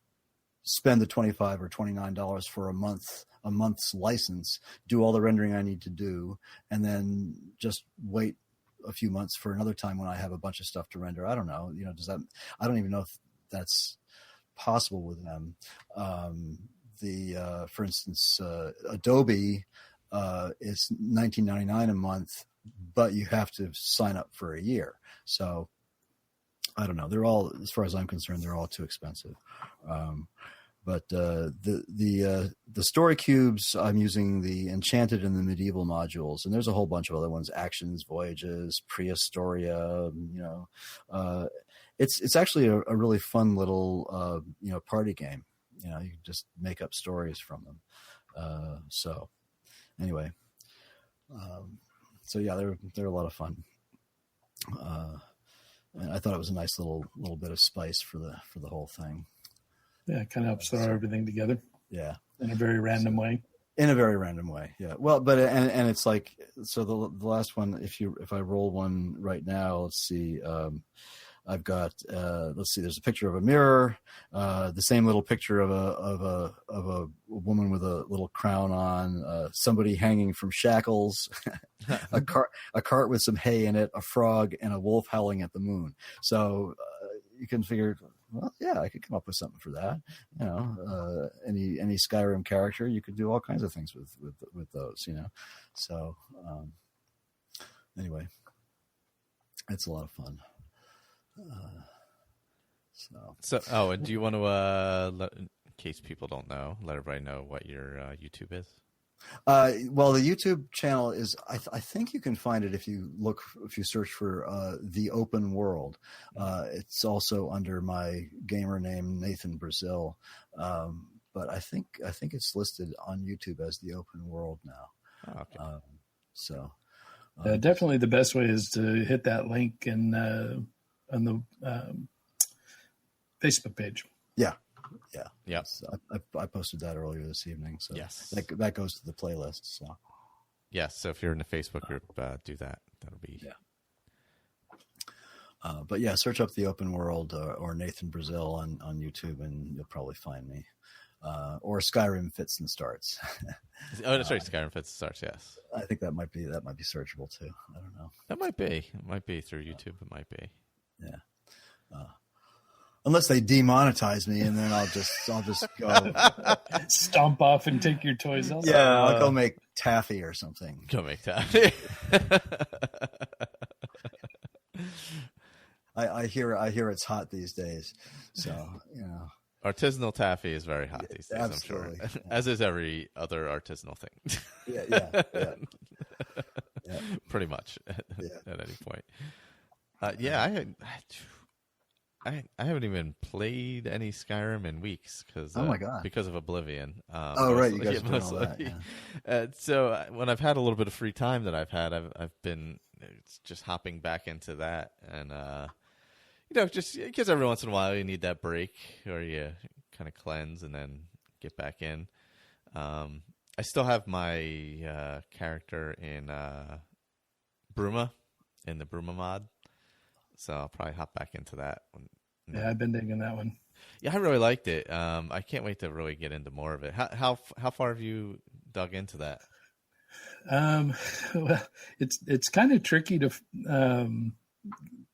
spend the $25 or $29 for a month's license, do all the rendering I need to do, and then just wait a few months for another time when I have a bunch of stuff to render. I don't know, I don't even know if that's possible with them. For instance, Adobe is $19.99 a month, but you have to sign up for a year. So I don't know. They're all, as far as I'm concerned, they're all too expensive. But the story cubes, I'm using the Enchanted and the Medieval modules, and there's a whole bunch of other ones: Actions, Voyages, Prehistoria. It's actually a really fun little party game. You can just make up stories from them. So anyway, so yeah, they're a lot of fun. And I thought it was a nice little bit of spice for the whole thing. Yeah, it kind of helps throw everything together. Yeah, in a very random way. In a very random way, yeah. Well, but and it's like, so the last one, if I roll one right now, let's see. I've got let's see. There's a picture of a mirror, the same little picture of a woman with a little crown on, somebody hanging from shackles, a cart with some hay in it, a frog, and a wolf howling at the moon. So you can figure, well, yeah, I could come up with something for that. Any Skyrim character, you could do all kinds of things with those. So anyway, it's a lot of fun. And do you want to in case people don't know, let everybody know what your YouTube is? Well, the YouTube channel is, I think you can find it if you search for The Open World. It's also under my gamer name, Nathan Brazil. But I think it's listed on YouTube as The Open World now. Oh, okay. Definitely the best way is to hit that link on the Facebook page. Yeah. So I posted that earlier this evening. So yes, that goes to the playlist. So yes. So if you're in the Facebook group, do that. That'll be but yeah, search up The Open World or Nathan Brazil on YouTube, and you'll probably find me. Or Skyrim Fits and Starts. Oh, that's right. Skyrim Fits and Starts. Yes, I think that might be searchable too. I don't know. That might be. It might be through YouTube. It might be. Yeah. Unless they demonetize me, and then I'll just go stomp off and take your toys out. Yeah, I'll go make taffy or something. Go make taffy. I hear it's hot these days, so artisanal taffy is very hot these days. Absolutely. I'm sure, as is every other artisanal thing. Yeah. Pretty much at any point. I haven't even played any Skyrim in weeks because because of Oblivion. Right, you guys are doing all that. Yeah. So when I've had a little bit of free time that I've had, I've been just hopping back into that, and just because every once in a while you need that break or you kind of cleanse and then get back in. I still have my character in Bruma, in the Bruma mod. So I'll probably hop back into that one. Yeah, I've been digging that one. Yeah, I really liked it. I can't wait to really get into more of it. How far have you dug into that? Well, it's kind of tricky to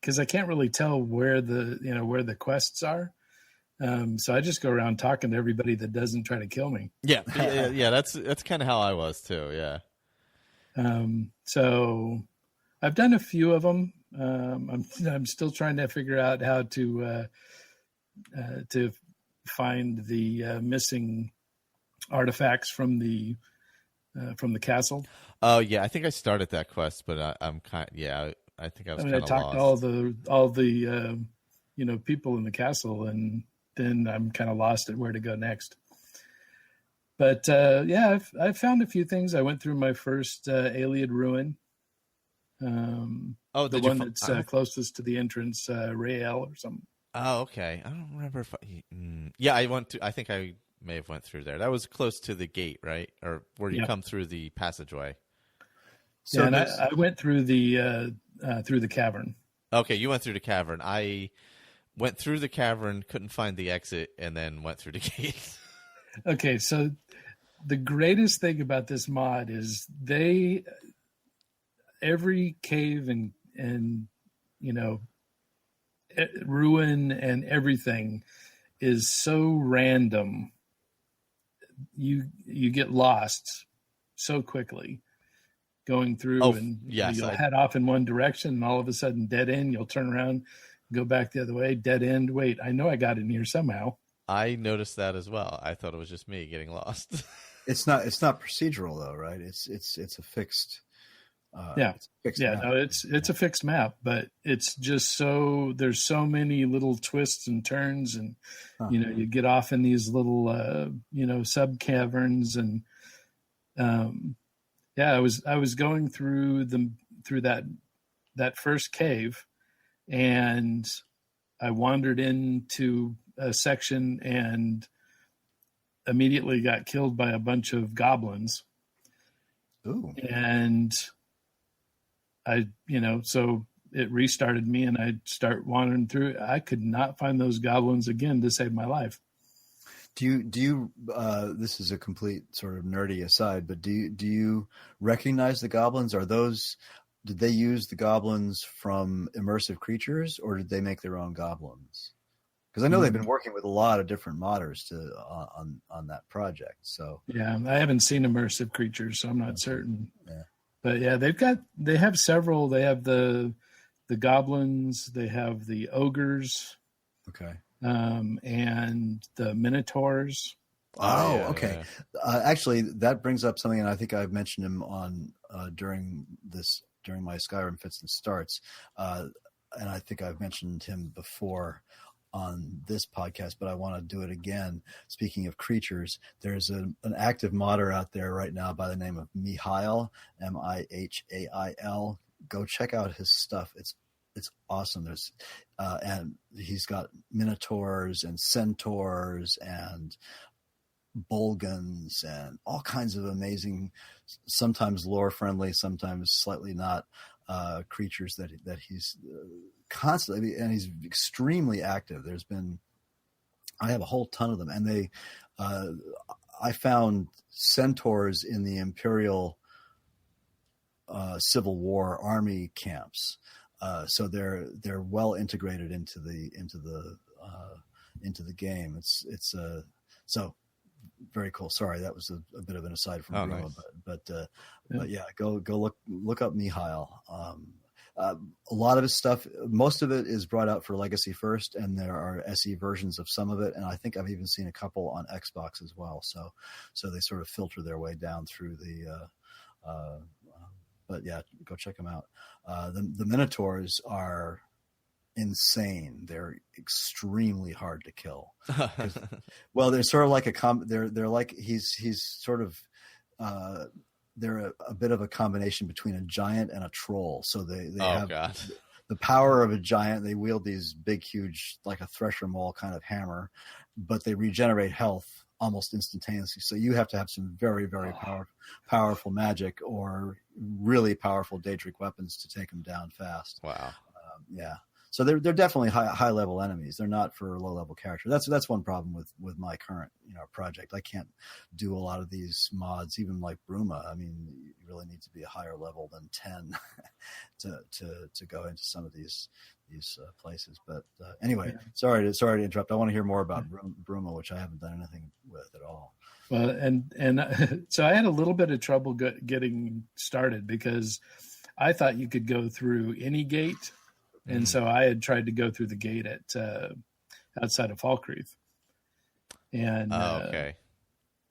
because I can't really tell where the quests are. So I just go around talking to everybody that doesn't try to kill me. Yeah. That's kind of how I was too. Yeah. So I've done a few of them. I'm still trying to figure out how to find the missing artifacts from the castle. Oh yeah, I think I started that quest, but I think I was. I talked lost. to all the people in the castle, and then I'm kind of lost at where to go next. But I've found a few things. I went through my first Alien ruin. The one that's closest to the entrance, Rael or something. Oh, okay. I don't remember if I went to. I think I may have went through there. That was close to the gate, right? Or where you come through the passageway. So and I went through the cavern. Okay, you went through the cavern. I went through the cavern, couldn't find the exit, and then went through the gate. Okay, so the greatest thing about this mod is every cave and ruin and everything is so random. You get lost so quickly going through, you'll head off in one direction, and all of a sudden dead end. You'll turn around, go back the other way, dead end. Wait, I know I got in here somehow. I noticed that as well. I thought it was just me getting lost. It's not procedural though, right? It's a fixed. It's a fixed map, but it's just there's so many little twists and turns, and you get off in these little sub caverns, and I was going through that first cave, and I wandered into a section and immediately got killed by a bunch of goblins. Ooh. And so it restarted me, and I start wandering through. I could not find those goblins again to save my life. Do you this is a complete sort of nerdy aside, but do you recognize the goblins? Did they use the goblins from Immersive Creatures, or did they make their own goblins? Because I know they've been working with a lot of different modders on that project. So yeah, I haven't seen Immersive Creatures, so I'm not certain. Yeah. But yeah, they have several. They have the goblins, they have the ogres, okay, and the minotaurs. Oh, yeah, okay. yeah. Actually, that brings up something, and I think I've mentioned him on during my Skyrim Fits and Starts, and I think I've mentioned him before on this podcast, but I want to do it again. Speaking of creatures, there's an active modder out there right now by the name of Mihail, Mihail. Go check out his stuff. It's awesome. There's and he's got minotaurs and centaurs and bolgans and all kinds of amazing, sometimes lore friendly, sometimes slightly not, creatures that he's constantly, and he's extremely active. I have a whole ton of them, and I found centaurs in the Imperial Civil War army camps. So they're well integrated into the game. It's so very cool. Sorry, that was a bit of an aside from Bruma, nice. But yeah, go look up Mihail. A lot of his stuff, most of it is brought out for Legacy first, and there are SE versions of some of it, and I think I've even seen a couple on Xbox as well. So they sort of filter their way down through the. But yeah, go check them out. The Minotaurs are insane. They're extremely hard to kill. Well, they're sort of like they're like he's sort of they're a bit of a combination between a giant and a troll. So they have God. The power of a giant. They wield these big, huge, like a thresher maul kind of hammer, but they regenerate health almost instantaneously. So you have to have some very, very powerful magic or really powerful Daedric weapons to take them down fast. Wow. Yeah. So they're definitely high level enemies. They're not for low level characters. That's one problem with my current project. I can't do a lot of these mods, even like Bruma. I mean, you really need to be a higher level than 10 to go into some of these places. But anyway, sorry to interrupt. I want to hear more about Bruma, which I haven't done anything with at all. Well, and so I had a little bit of trouble getting started because I thought you could go through any gate. And so I had tried to go through the gate at outside of Falkreath. And okay.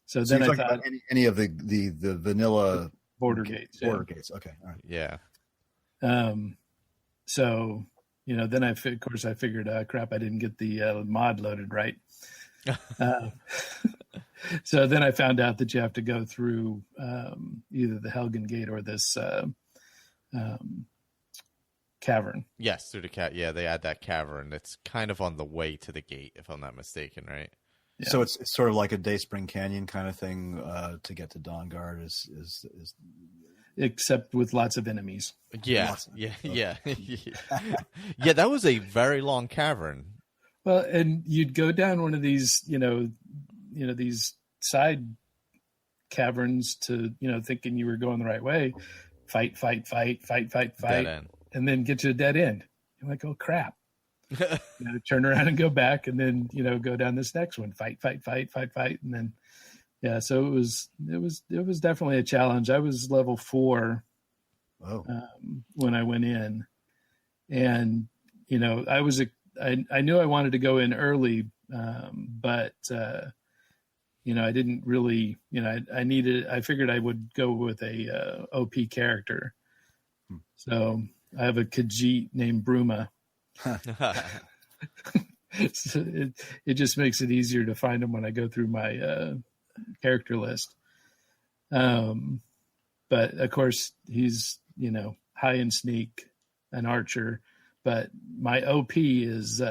So then I thought any of the vanilla border gates. Border gates. Okay. All right. Yeah. So then I figured, crap, I didn't get the mod loaded right. So then I found out that you have to go through either the Helgen Gate or this cavern. Yes, through the yeah, they add that cavern. It's kind of on the way to the gate, if I'm not mistaken, right? Yeah. So it's sort of like a Dayspring Canyon kind of thing to get to Dawnguard is except with lots of enemies. Yeah, yeah. Yeah, that was a very long cavern. Well, and you'd go down one of these, these side caverns to, thinking you were going the right way. Fight, and then get to a dead end. You're like, oh crap. Turn around and go back, and then go down this next one. Fight, and then so it was definitely a challenge. I was level 4 when I went in, and I knew I wanted to go in early, but I didn't really, I figured I would go with a OP character. So I have a Khajiit named Bruma. So it just makes it easier to find him when I go through my character list. But of course he's, high in sneak, an archer, but my OP is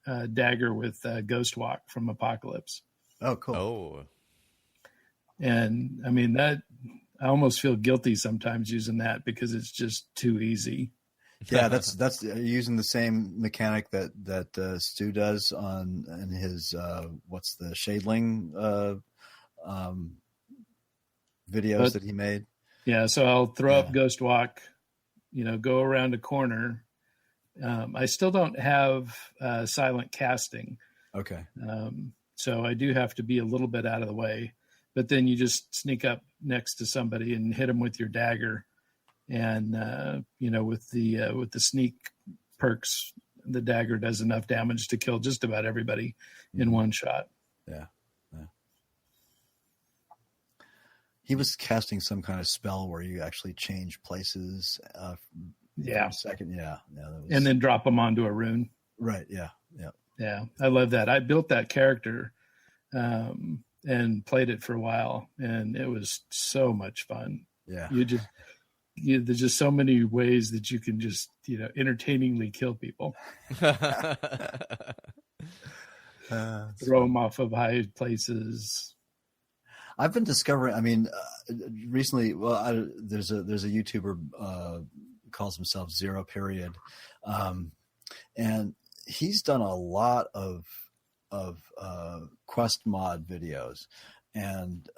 Dagger with Ghost Walk from Apocalypse. Oh, cool. Oh. And I mean that I almost feel guilty sometimes using that because it's just too easy. Yeah, that's using the same mechanic that Stu does in his what's the Shadeling videos that he made. Yeah, so I'll throw up Ghost Walk, go around a corner. I still don't have silent casting. Okay. So I do have to be a little bit out of the way, but then you just sneak up next to somebody and hit them with your dagger. And, with the sneak perks, the dagger does enough damage to kill just about everybody in one shot. Yeah. he was casting some kind of spell where you actually change places. For a second. Yeah. That was... And then drop them onto a rune. Right. Yeah. Yeah. I love that. I built that character and played it for a while, and it was so much fun. Yeah. There's just so many ways that you can just, entertainingly kill people. Throw them off of high places. I've been discovering, recently, there's a YouTuber calls himself Zero Period. And he's done a lot of quest mod videos, and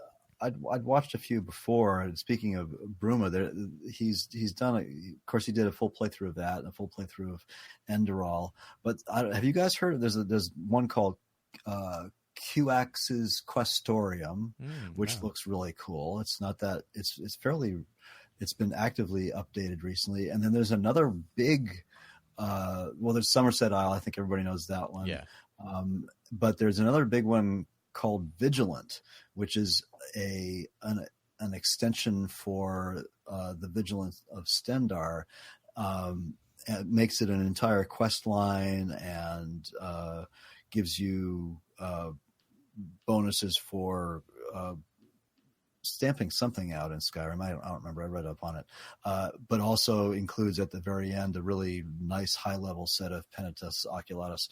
I'd watched a few before. And speaking of Bruma, he's done of course he did a full playthrough of that and a full playthrough of Enderal. But have you guys heard? There's one called QX's Questorium, which looks really cool. It's not that it's been actively updated recently. And then there's another big there's Somerset Isle. I think everybody knows that one. Yeah. But there's another big one called Vigilant, which is an extension for the Vigilance of Stendar. It makes it an entire quest line and gives you bonuses for stamping something out in Skyrim. I don't remember. I read up on it. But also includes at the very end a really nice high-level set of Penitus Oculatus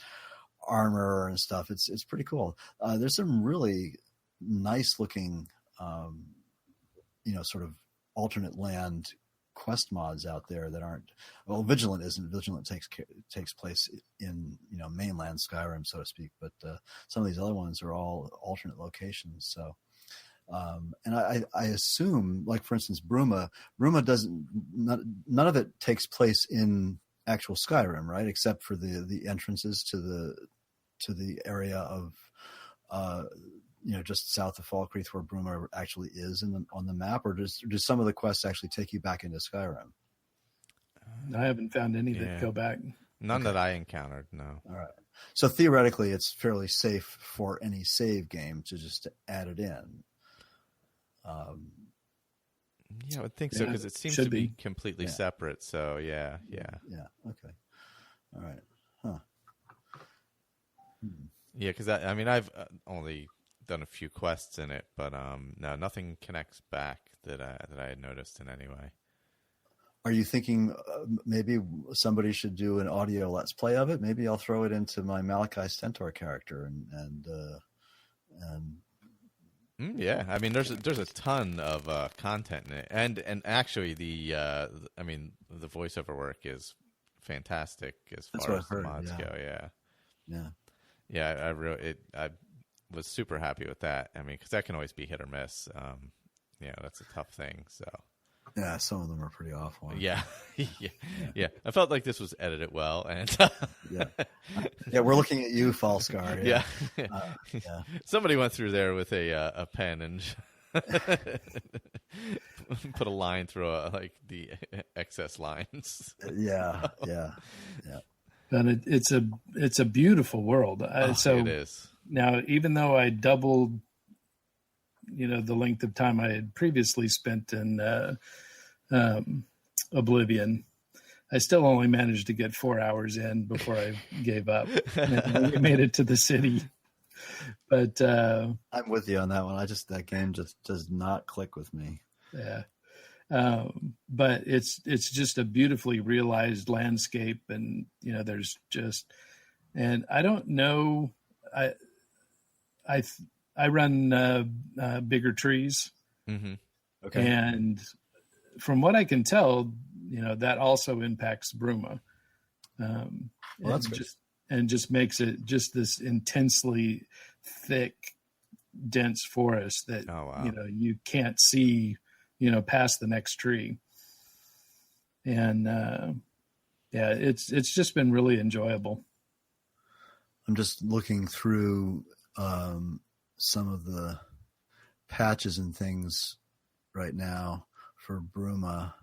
armor and stuff. It's pretty cool. There's some really nice-looking, sort of alternate land quest mods out there that aren't. Well, Vigilant isn't. Vigilant takes place in mainland Skyrim, so to speak. But some of these other ones are all alternate locations. So. And I assume, like for instance, Bruma doesn't. None of it takes place in actual Skyrim, right? Except for the entrances to the area of just south of Falkreath, where Bruma actually is on the map, or does some of the quests actually take you back into Skyrim? I haven't found any that go back. None that I encountered. No. All right. So theoretically, it's fairly safe for any save game to just add it in. Yeah, I would think so, because it seems to be completely separate. So yeah. Okay. All right. Huh. Yeah, because I've only done a few quests in it, but no, nothing connects back that I had noticed in any way. Are you thinking maybe somebody should do an audio let's play of it? Maybe I'll throw it into my Malachi Stentor character and yeah, there's a ton of content in it, and actually the voiceover work is fantastic as far as the mods go. Yeah. I was super happy with that. Because that can always be hit or miss. That's a tough thing. So yeah, some of them are pretty awful. Yeah. I felt like this was edited well, and yeah, we're looking at you, Falscar. Yeah. Somebody went through there with a pen and put a line through the excess lines. Yeah. And it's a beautiful world. So it is. Now, even though I doubled, the length of time I had previously spent in Oblivion, I still only managed to get 4 hours in before I gave up. And we made it to the city. But I'm with you on that one. That game just does not click with me. Yeah. But it's just a beautifully realized landscape, and there's just, and I don't know, I run bigger trees, okay, and from what I can tell, that also impacts Bruma, that's good. Just makes it just this intensely thick, dense forest that you can't see past the next tree. And it's just been really enjoyable. I'm just looking through some of the patches and things right now for Bruma.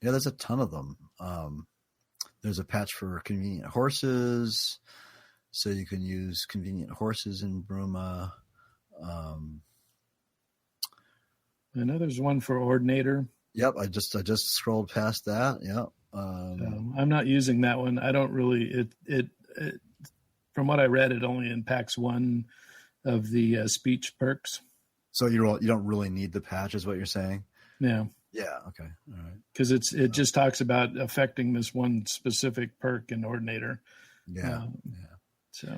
There's a ton of them. There's a patch for convenient horses. So you can use convenient horses in Bruma. I know there's one for Ordinator. Yep, I just scrolled past that. Yep. I'm not using that one. I don't really. It from what I read, it only impacts one of the speech perks. So you don't really need the patch, is what you're saying? Yeah. Yeah. Okay. All right. Because it just talks about affecting this one specific perk in Ordinator. Yeah. So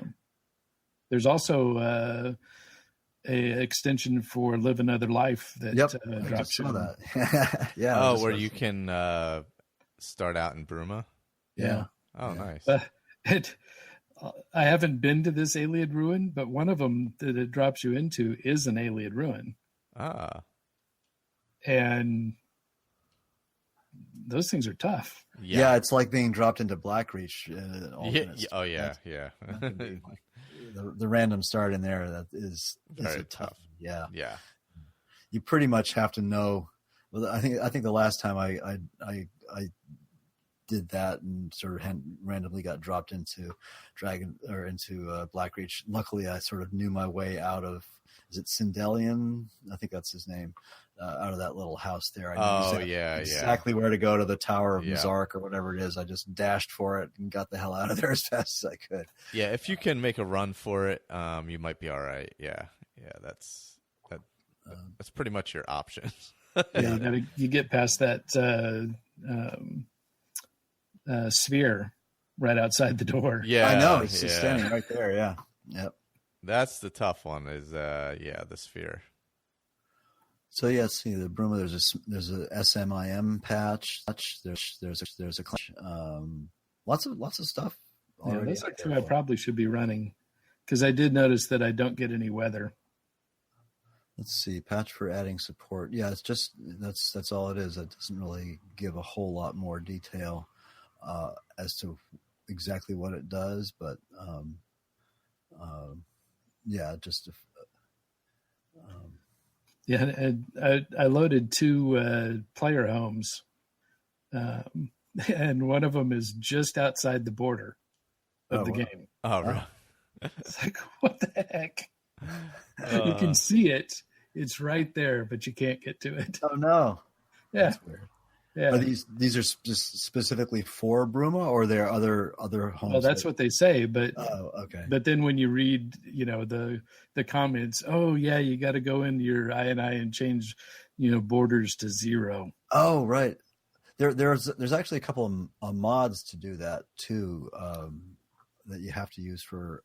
there's also a extension for Live Another Life that drops saw in. that. Yeah. Oh, where you can start out in Bruma? Yeah. Oh, nice. I haven't been to this Alien Ruin, but one of them that it drops you into is an Alien Ruin. Ah. And those things are tough. Yeah, it's like being dropped into Blackreach. Oh, yeah. The random start in there that is very tough. Yeah. Yeah. You pretty much have to know. Well, I think the last time I did that and sort of randomly got dropped into Blackreach. Luckily, I sort of knew my way out of. Is it Sindelian? I think that's his name. Out of that little house there. I knew exactly where to go to the Tower of Mazark or whatever it is. I just dashed for it and got the hell out of there as fast as I could. Yeah, if you can make a run for it, you might be all right. Yeah, that's pretty much your options. You get past that sphere right outside the door. Yeah, I know. It's just standing right there. Yeah. Yep. That's the tough one. Is the sphere. So see the Bruma. There's a SMIM patch. There's a lots of stuff. Yeah, those are two I probably should be running because I did notice that I don't get any weather. Let's see, patch for adding support. Yeah, it's just that's all it is. It doesn't really give a whole lot more detail as to exactly what it does, but just. And I loaded two player homes, and one of them is just outside the border of the game. Oh, right. It's like, what the heck? You can see it. It's right there, but you can't get to it. Oh, no. Yeah. That's weird. Yeah. Are these are specifically for Bruma, or are there other homes? Well, that's what they say, but okay. But then when you read, the comments, oh yeah, you got to go into your INI and change, borders to 0. Oh, right. There's actually a couple of mods to do that too, that you have to use for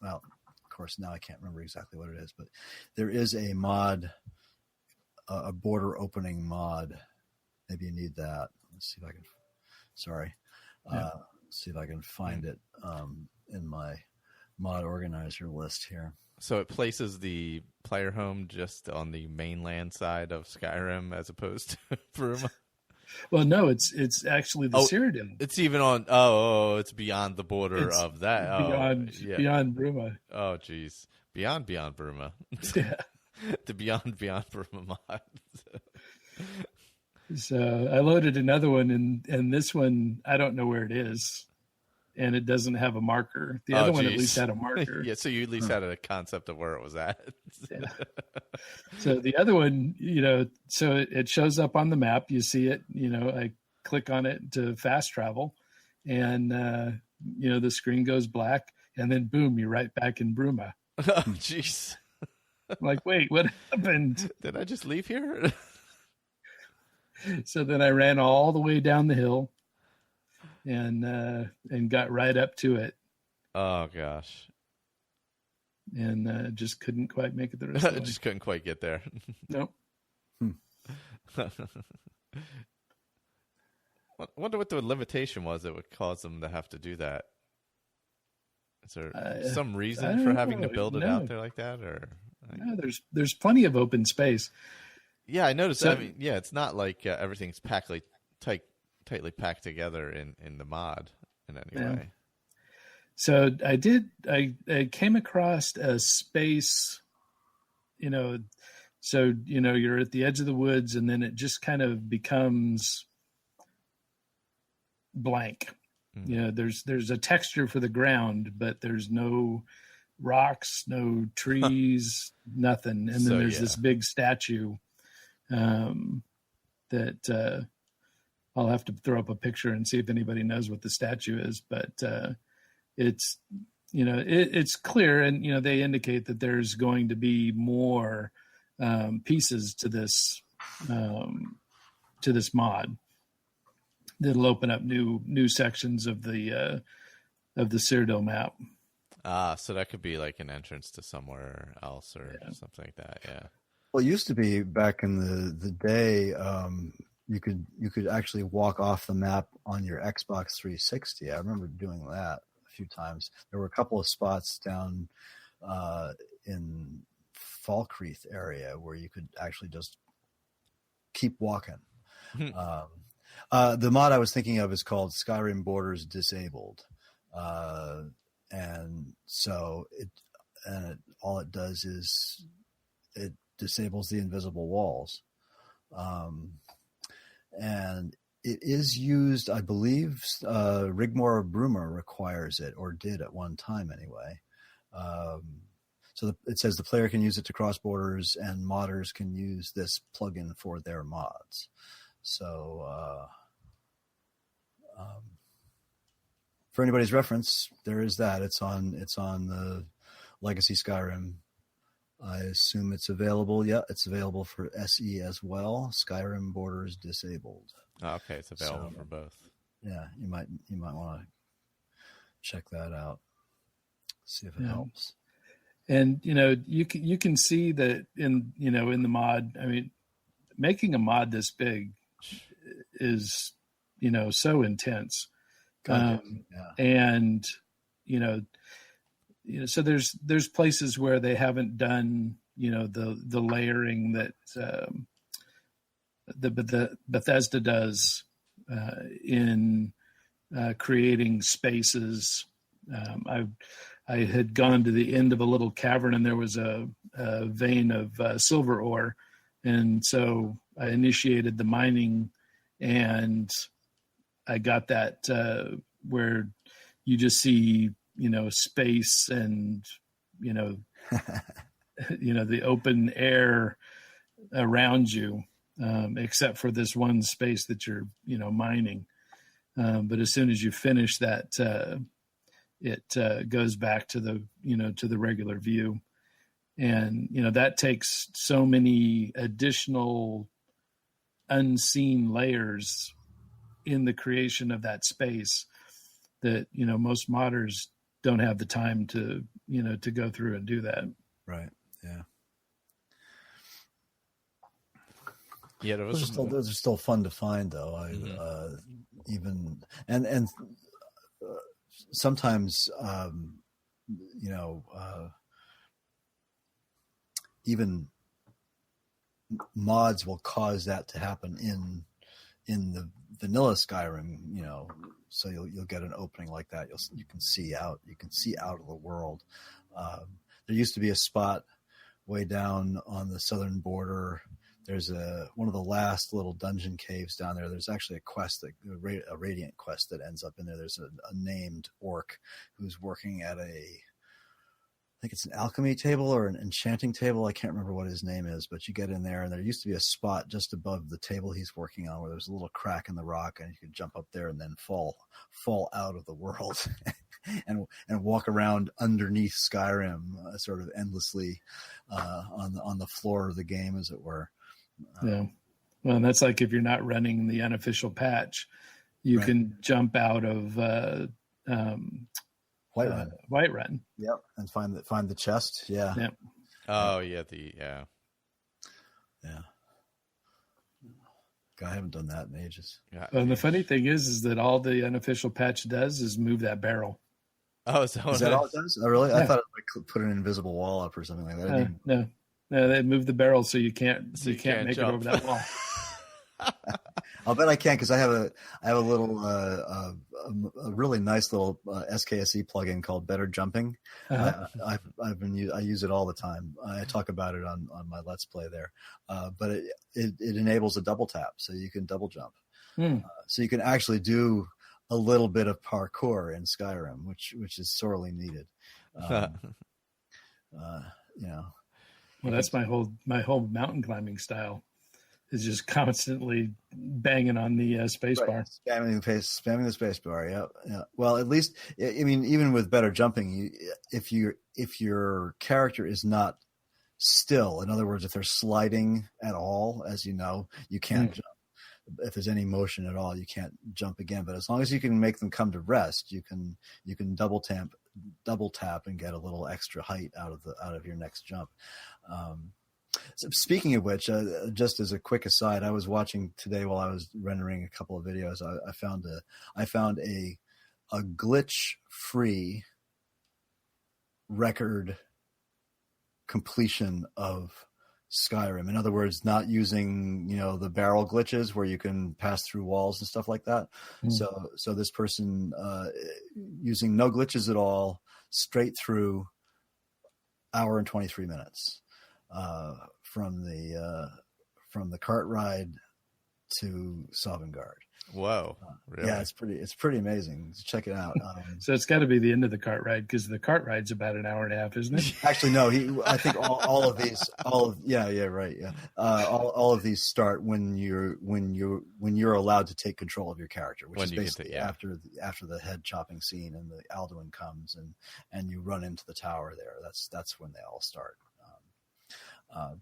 well, of course now I can't remember exactly what it is, but there is a mod, a border opening mod. Maybe you need that. Let's see if I can. Sorry, see if I can find it in my mod organizer list here. So it places the player home just on the mainland side of Skyrim as opposed to Bruma. Well, no, it's actually the Cyrodiil. It's even on. It's beyond the border of that. Beyond Bruma. Oh, geez, beyond Bruma. Yeah, the beyond Bruma mod. So I loaded another one, and this one I don't know where it is, and it doesn't have a marker. The other one at least had a marker. Yeah, so you at least had a concept of where it was at. Yeah. So the other one, so it shows up on the map. You see it. I click on it to fast travel, and the screen goes black, and then boom, you're right back in Bruma. Oh, jeez. I'm like, wait, what happened? Did I just leave here? So then I ran all the way down the hill and got right up to it. Oh, gosh. And just couldn't quite make it the rest of the way. Just couldn't quite get there. Nope. I wonder what the limitation was that would cause them to have to do that. Is there some reason for having to build it out there like that? Or no, there's plenty of open space. Yeah, I noticed. So, it's not like everything's tightly packed together in the mod in any way. So I came across a space, so, you're at the edge of the woods and then it just kind of becomes blank. You know, there's a texture for the ground, but there's no rocks, no trees, nothing. And then there's this big statue that I'll have to throw up a picture and see if anybody knows what the statue is. But it's, you know, it's clear, and, you know, they indicate that there's going to be more pieces to this mod that'll open up new sections of the Cyrodiil map. So that could be like an entrance to somewhere else or something like that. Yeah. Well, it used to be back in the day, you could actually walk off the map on your Xbox 360. I remember doing that a few times. There were a couple of spots down in Falkreath area where you could actually just keep walking. The mod I was thinking of is called Skyrim Borders Disabled. And so all it does is it disables the invisible walls. And it is used, I believe, Rigmor Bruma requires it, or did at one time anyway. So it says the player can use it to cross borders, and modders can use this plugin for their mods. So for anybody's reference, there is that. It's on the Legacy Skyrim. I assume it's available. Yeah, it's available for SE as well. Skyrim Borders Disabled. Oh, okay, it's available for both. Yeah, you might want to check that out. See if it helps. And you know, you can see that in the mod. I mean, making a mod this big is, you know, so intense. And so there's places where they haven't done, you know, the layering that the Bethesda does in creating spaces. I had gone to the end of a little cavern, and there was a vein of silver ore, and so I initiated the mining, and I got that where you just see, you know, space and, you know, the open air around you, except for this one space that you're, you know, mining. But as soon as you finish that, it goes back to the, you know, to the regular view. And, you know, that takes so many additional unseen layers in the creation of that space that, you know, most modders don't have the time to, you know, to go through and do that. Right. Yeah. Yeah. Those are still fun to find, though. Even and sometimes, you know, even mods will cause that to happen in the vanilla Skyrim, you know, so you'll get an opening like that. You can see out of the world. There used to be a spot way down on the southern border. There's one of the last little dungeon caves down there. There's actually a quest, a Radiant quest that ends up in there. There's a named orc who's working at I think it's an alchemy table or an enchanting table. I can't remember what his name is, but you get in there, and there used to be a spot just above the table he's working on where there's a little crack in the rock, and you could jump up there and then fall out of the world and walk around underneath Skyrim, sort of endlessly on the floor of the game, as it were. Yeah. Well, and that's like if you're not running the unofficial patch, you can jump out of Whiterun. Yep, and find the chest. Yeah. Yep. Oh yeah, yeah. God, I haven't done that in ages. Yeah. And the funny thing is that all the unofficial patch does is move that barrel. Oh, is that all it does? Oh, really? Yeah. I thought it like put an invisible wall up or something like that. No, they move the barrel so you can't make it over that wall. I'll bet I can, because I have a little a really nice little SKSE plugin called Better Jumping. I use it all the time. I talk about it on my Let's Play there, but it enables a double tap, so you can double jump. So you can actually do a little bit of parkour in Skyrim, which is sorely needed. You know, well, that's my whole mountain climbing style is just constantly banging on the space bar, spamming the space bar. Yeah. Well, at least I mean, even with better jumping, if your character is not still, in other words, if they're sliding at all, as you know, you can't jump. If there's any motion at all, you can't jump again. But as long as you can make them come to rest, you can double tap and get a little extra height out of your next jump. So speaking of which, just as a quick aside, I was watching today while I was rendering a couple of videos. I found a glitch-free record completion of Skyrim. In other words, not using the barrel glitches where you can pass through walls and stuff like that. So this person using no glitches at all, straight through, hour and 23 minutes. From the cart ride to Sovngarde. Whoa! Really? Yeah, it's pretty amazing. Check it out. So it's got to be the end of the cart ride, because the cart ride's about an hour and a half, isn't it? Actually, no. I think all of these, right. All of these start when you're allowed to take control of your character, which is basically after the head chopping scene and the Alduin comes and you run into the tower there. That's when they all start.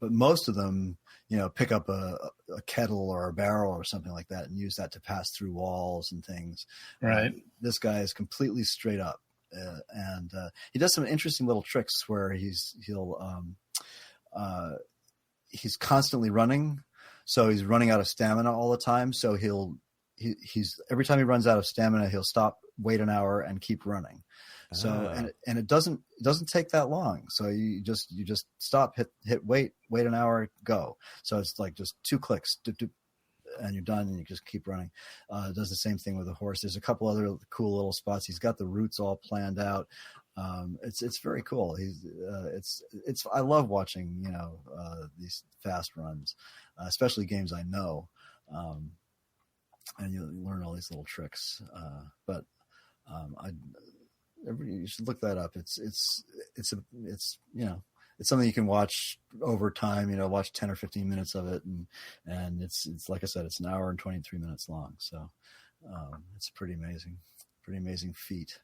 But most of them, pick up a kettle or a barrel or something like that and use that to pass through walls and things. Right. This guy is completely straight up, and he does some interesting little tricks where he's constantly running, so he's running out of stamina all the time. So he's every time he runs out of stamina, he'll stop, wait an hour, and keep running. So and it doesn't take that long. So you just stop, hit wait an hour, go. So it's like just 2 clicks, and you're done, and you just keep running. It does the same thing with the horse. There's a couple other cool little spots. He's got the routes all planned out. It's very cool. I love watching these fast runs, especially games I know, and you learn all these little tricks. You should look that up. It's something you can watch over time. Watch 10 or 15 minutes of it, and it's like I said, it's an hour and 23 minutes long. So it's pretty amazing feat.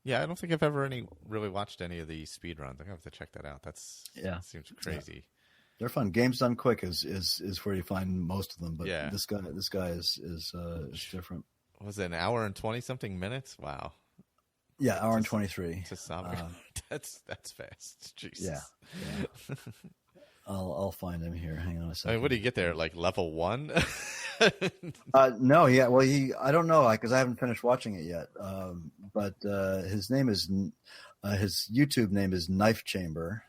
Yeah, I don't think I've ever really watched any of the speed runs. I have to check that out. That seems crazy. Yeah. They're fun. Games Done Quick is where you find most of them, but this guy is different. Was it an hour and 20 something minutes? Wow. Yeah, hour and 23. That's fast. Jesus. Yeah. I'll find him here. Hang on a second. I mean, what do you get there? Like level 1? No. Yeah. Well, I don't know, because I haven't finished watching it yet. But his YouTube name is Knife Chamber.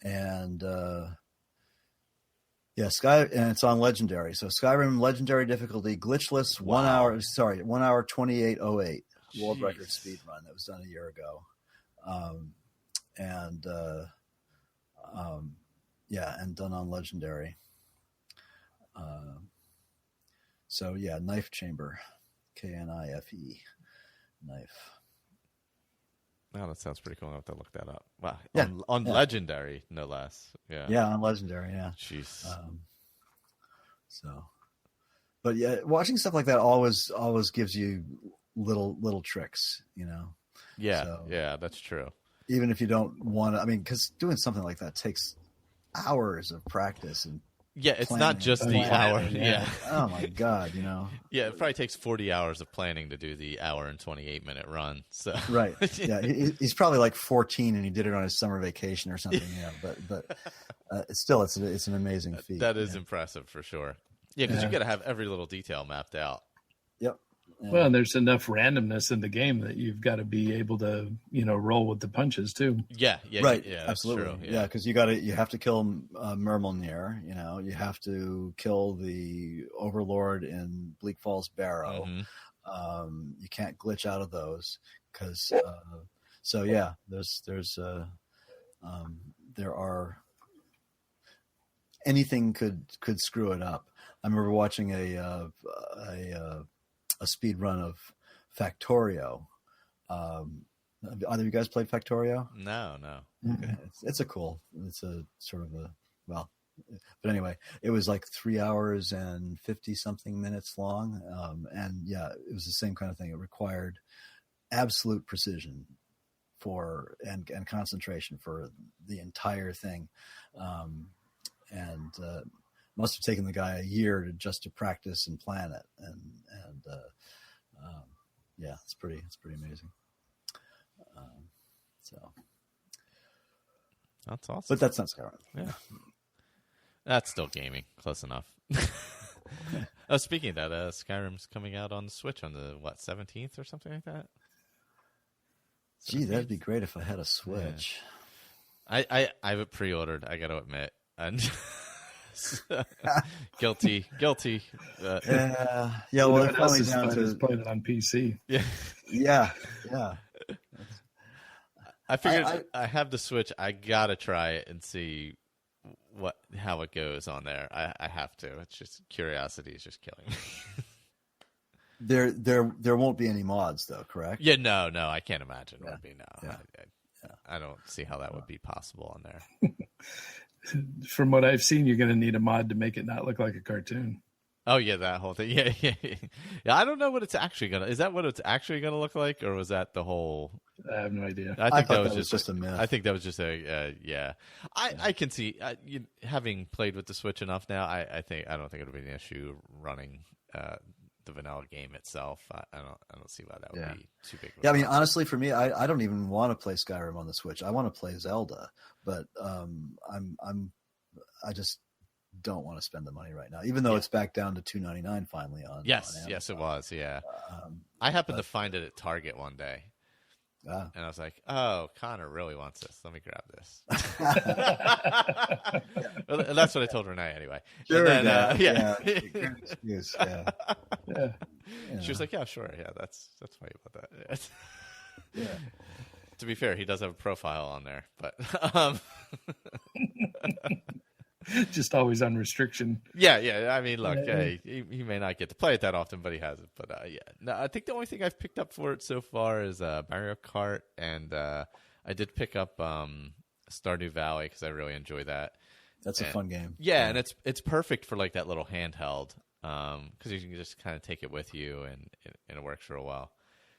And it's on Legendary. So Skyrim Legendary difficulty, glitchless, 1 hour 28:08 world record speed run that was done a year ago. And done on Legendary. Knife Chamber, KNIFE, knife. Oh, that sounds pretty cool. I'll have to look that up. Wow. Yeah. On Legendary, no less. Yeah. Yeah, on Legendary, yeah. Jeez. But yeah, watching stuff like that always gives you little tricks, Yeah, so, yeah, that's true. Even if you don't want to, because doing something like that takes hours of practice and yeah, it's not just the hour. Yeah. Oh my God, Yeah, it probably takes 40 hours of planning to do the hour and 28-minute run. So right. Yeah, he's probably like 14 and he did it on his summer vacation or something. Yeah, but still, it's an amazing feat. That is impressive for sure. Yeah, because you got to have every little detail mapped out. Yep. Yeah. Well, and there's enough randomness in the game that you've got to be able to, roll with the punches too. Yeah, right. Yeah, absolutely. Yeah, because you have to kill Myrmilnir. You have to kill the Overlord in Bleak Falls Barrow. Mm-hmm. You can't glitch out of those because. There are anything could screw it up. I remember watching a speed run of Factorio. Either of you guys played Factorio? No. Okay. It's a sort of but anyway, it was like 3 hours and 50 something minutes long. And yeah, it was the same kind of thing. It required absolute precision and concentration for the entire thing. Must have taken the guy a year to practice and plan it. Yeah, it's pretty amazing. That's awesome. But that's not Skyrim. Yeah. That's still gaming. Close enough. Speaking of that, Skyrim's coming out on the Switch on the 17th or something like that. Gee, that'd be great if I had a Switch. Yeah. I have it pre-ordered. I got to admit, and guilty. Yeah. Well, they're finally down to playing it on PC. Yeah. I figured I have the Switch. I gotta try it and see how it goes on there. I have to. It's just curiosity is just killing me. There won't be any mods though, correct? Yeah, no, I can't imagine it would be. No, yeah. I don't see how that would be possible on there. From what I've seen, you're going to need a mod to make it not look like a cartoon. Oh yeah, that whole thing. Yeah. I don't know what it's actually gonna. Is that what it's actually gonna look like, or was that the whole? I have no idea. I think that was just a myth. I think that was just yeah. I can see having played with the Switch enough now. I don't think it'll be an issue running the vanilla game itself. I don't see why that would be too big. Yeah, I mean, honestly, for me, I don't even want to play Skyrim on the Switch. I want to play Zelda, but I just don't want to spend the money right now, even though it's back down to $2.99 finally on. Yes, on yes, it was. Yeah, I happened to find it at Target one day. And I was like, "Oh, Connor really wants this. Let me grab this." Well, that's what I told Renee anyway. Sure, and then, excuse. She was like, "Yeah, sure. Yeah, that's why you bought that." Yeah. To be fair, he does have a profile on there, but just always on restriction. Yeah. I mean, look, he may not get to play it that often, but he has it. But no, I think the only thing I've picked up for it so far is Mario Kart, and I did pick up Stardew Valley because I really enjoy that. That's a fun game. Yeah, and it's perfect for like that little handheld because you can just kind of take it with you, and it works real well.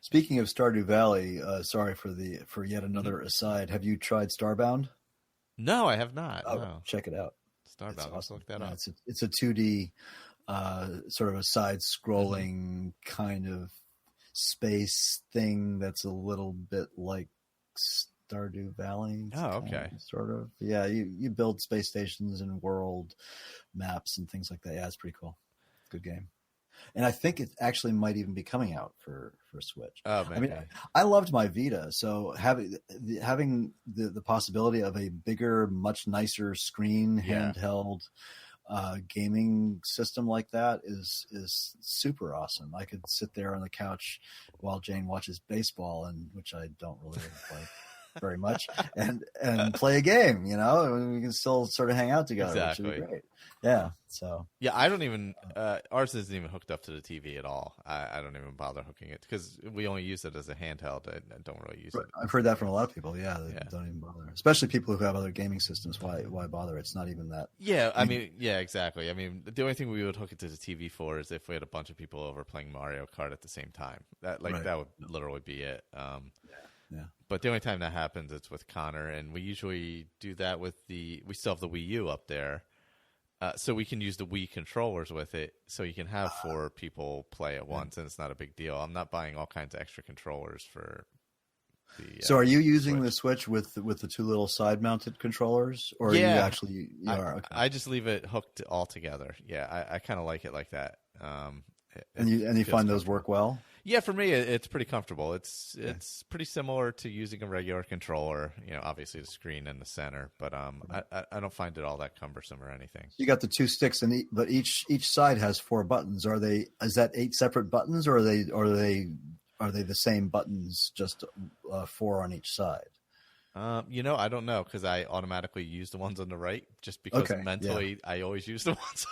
Speaking of Stardew Valley, sorry for yet another aside. Have you tried Starbound? No, I have not. Oh, no. Check it out. Starbound. Awesome. Let's look that up. It's a 2D sort of a side-scrolling kind of space thing that's a little bit like Stardew Valley. Oh, okay. Sort of. Yeah, you build space stations and world maps and things like that. Yeah, it's pretty cool. Good game. And I think it actually might even be coming out for Switch. Oh, man. I mean, I loved my Vita, so having the possibility of a bigger, much nicer screen, handheld gaming system like that is super awesome. I could sit there on the couch while Jane watches baseball, and which I don't really play very much, and play a game. You know, and we can still sort of hang out together. Exactly. Which would be great. Yeah. So. Yeah, I don't even ours isn't even hooked up to the TV at all. I don't even bother hooking it because we only use it as a handheld. I don't really use it. I've heard that from a lot of people. Yeah, they don't even bother, especially people who have other gaming systems. Why bother? It's not even that. Yeah, I mean, yeah, exactly. I mean, the only thing we would hook it to the TV for is if we had a bunch of people over playing Mario Kart at the same time. That would literally be it. Yeah. But the only time that happens, it's with Connor, and we usually do that with we still have the Wii U up there. So we can use the Wii controllers with it, so you can have 4 people play at once, and it's not a big deal. I'm not buying all kinds of extra controllers for the. So are you using the Switch with the 2 little side-mounted controllers, or are you actually? Okay. I just leave it hooked all together. Yeah, I kind of like it like that. And you find those work well? Yeah, for me, it's pretty comfortable. It's pretty similar to using a regular controller. You know, obviously the screen in the center, but I don't find it all that cumbersome or anything. You got the 2 sticks, but each side has 4 buttons. Is that 8 separate buttons, or are they the same buttons, just 4 on each side? I don't know because I automatically use the ones on the right just because mentally I always use the ones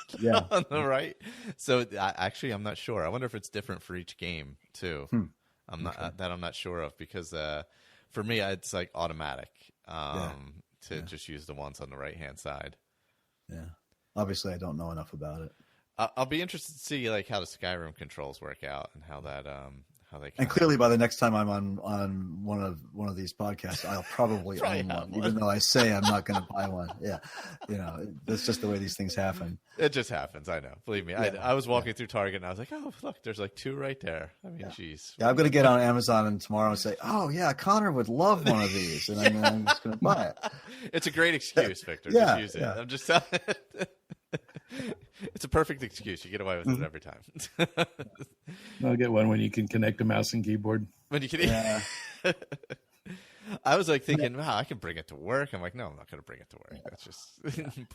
on the right. So I'm not sure. I wonder if it's different for each game too. I'm not sure of because for me it's like automatic to just use the ones on the right hand side. Yeah. Obviously, I don't know enough about it. I'll be interested to see like how the Skyrim controls work out and how that how they. And clearly, by the next time I'm on one of these podcasts, I'll probably own one, even though I say I'm not going to buy one. Yeah, that's just the way these things happen. It just happens. I know. Believe me. Yeah. I was walking through Target and I was like, oh look, there's like 2 right there. I mean, geez. Yeah, I'm going to get on Amazon and tomorrow and say, oh yeah, Connor would love one of these, and I'm just going to buy it. It's a great excuse, Victor. Just use it. I'm just telling. It's a perfect excuse. You get away with it every time. I'll get one when you can connect a mouse and keyboard. When you can. Yeah. I was like thinking, wow, I can bring it to work. I'm like, no, I'm not going to bring it to work. That's just.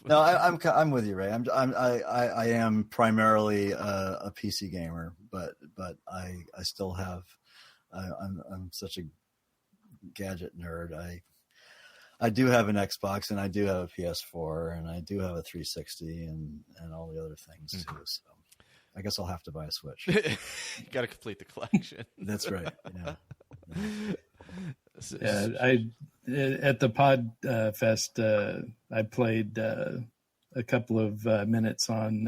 No, I'm with you, Ray. I am primarily a PC gamer, but I still have. I'm such a gadget nerd. I do have an Xbox and I do have a PS4 and I do have a 360 and all the other things too. So I guess I'll have to buy a Switch. You got to complete the collection. That's right. Yeah. I at the Pod Fest I played a couple of minutes on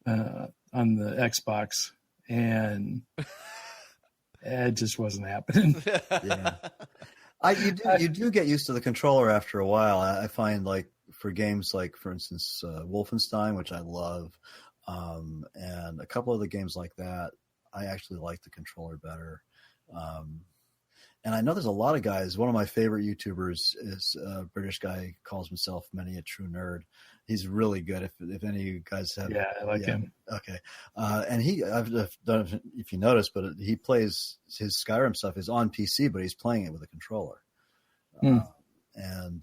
the Xbox and it just wasn't happening. Yeah. You do get used to the controller after a while. I find like for games like, for instance, Wolfenstein, which I love, and a couple of the games like that, I actually like the controller better. And I know there's a lot of guys. One of my favorite YouTubers is a British guy, calls himself Many a True Nerd. He's really good. If any of you guys have, I like him. Okay, and I've done, if you notice, but he plays his Skyrim stuff is on PC, but he's playing it with a controller. And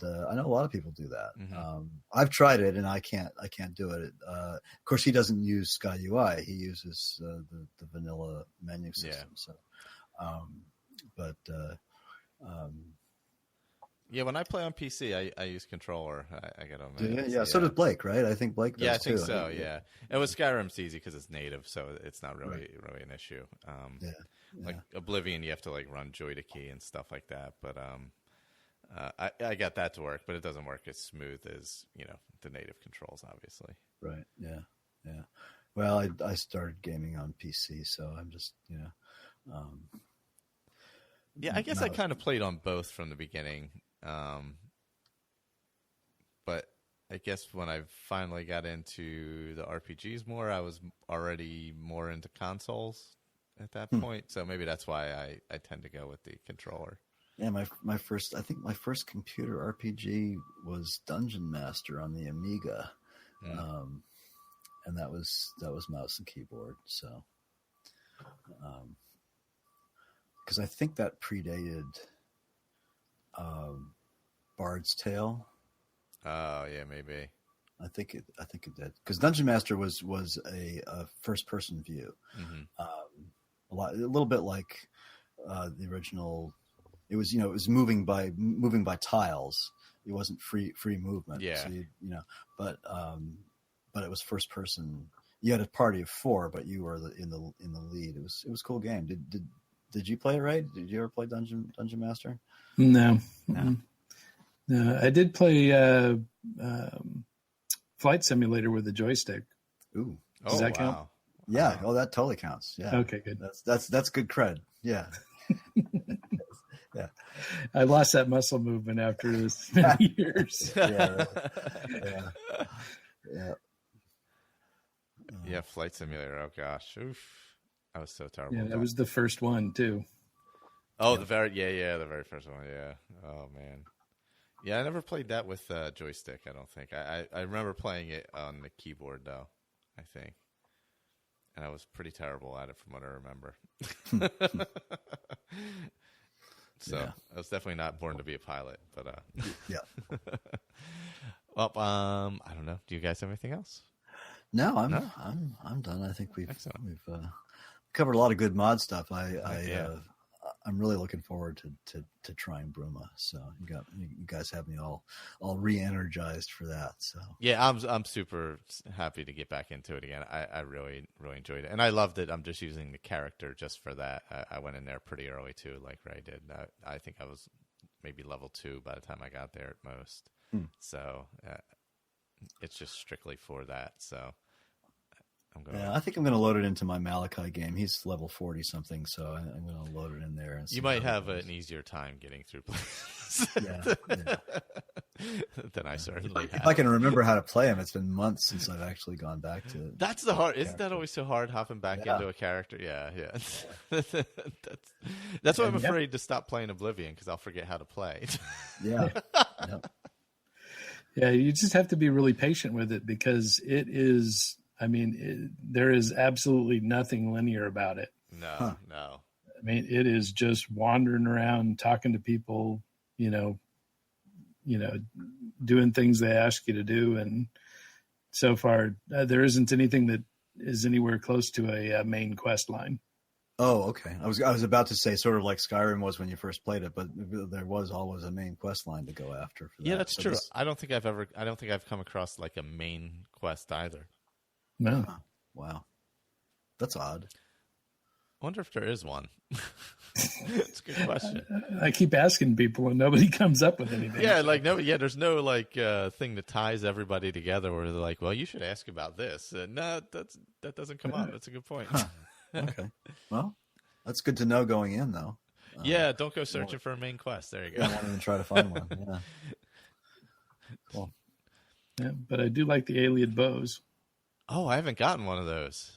I know a lot of people do that. Mm-hmm. I've tried it, and I can't do it. Of course, he doesn't use Sky UI. He uses the vanilla menu system. So, yeah, when I play on PC, I use controller. I get on. Yeah, so does Blake, right? I think Blake does I think too. so. Yeah, and with Skyrim's easy because it's native, so it's not really an issue. Like Oblivion, you have to like run Joy to Key and stuff like that. But I got that to work, but it doesn't work as smooth as the native controls, obviously. Right. Yeah. Well, I started gaming on PC, so I'm just I guess I kind of played on both from the beginning. But I guess when I finally got into the RPGs more, I was already more into consoles at that point. So maybe that's why I tend to go with the controller. Yeah, my first computer RPG was Dungeon Master on the Amiga. And that was mouse and keyboard. So, because I think that predated Bard's Tale. Oh yeah, maybe. I think it did, because Dungeon Master was a first person view, a little bit like the original. It was it was moving by tiles. It wasn't free movement. Yeah. So but it was first person. You had a party of 4, but you were in the lead. It was a cool game. Did you play it, right? Did you ever play Dungeon Master? No. No, I did play Flight Simulator with a joystick. Ooh, does that count? Yeah. Oh, that totally counts. Yeah. Okay, good. That's good cred. Yeah. Yeah. I lost that muscle movement after this many years. Yeah. Yeah, Flight Simulator. Oh gosh, oof! I was so terrible. Yeah, that was the first one too. Oh, the very first one. Yeah. Oh man. Yeah, I never played that with joystick. I don't think. I remember playing it on the keyboard though. I think, and I was pretty terrible at it from what I remember. So I was definitely not born to be a pilot. But yeah. Well, I don't know. Do you guys have anything else? No, I'm done. I think we've covered a lot of good mod stuff. I I'm really looking forward to trying Bruma. So you guys have me all re-energized for that. So yeah, I'm super happy to get back into it again. I really enjoyed it, and I loved it. I'm just using the character just for that. I went in there pretty early too, like Ray did. I think I was maybe level 2 by the time I got there at most. So it's just strictly for that. So I think I'm going to load it into my Malachi game. He's level 40 something, so I'm going to load it in there. And you might have an easier time getting through places than I certainly have. If I can remember how to play him, it's been months since I've actually gone back to it. That's the hard. Isn't that always so hard hopping back into a character? Yeah. That's why I'm afraid to stop playing Oblivion, because I'll forget how to play. Yeah. Yeah, you just have to be really patient with it, because it is. I mean, there is absolutely nothing linear about it. No. I mean, it is just wandering around, talking to people, doing things they ask you to do. And so far, there isn't anything that is anywhere close to a main quest line. Oh, okay. I was about to say sort of like Skyrim was when you first played it, but there was always a main quest line to go after. For that. Yeah, that's true. I don't think I've come across like a main quest either. No. Wow. That's odd. I wonder if there is one. That's a good question. I keep asking people and nobody comes up with anything. Yeah, there's no thing that ties everybody together where they're like, well, you should ask about this. No, that doesn't come up. That's a good point. Huh. Okay. Well, that's good to know going in, though. Yeah, don't go searching for a main quest. There you go. I won't even try to find one. Yeah. Cool. Yeah, but I do like the Alien bows. Oh, I haven't gotten one of those.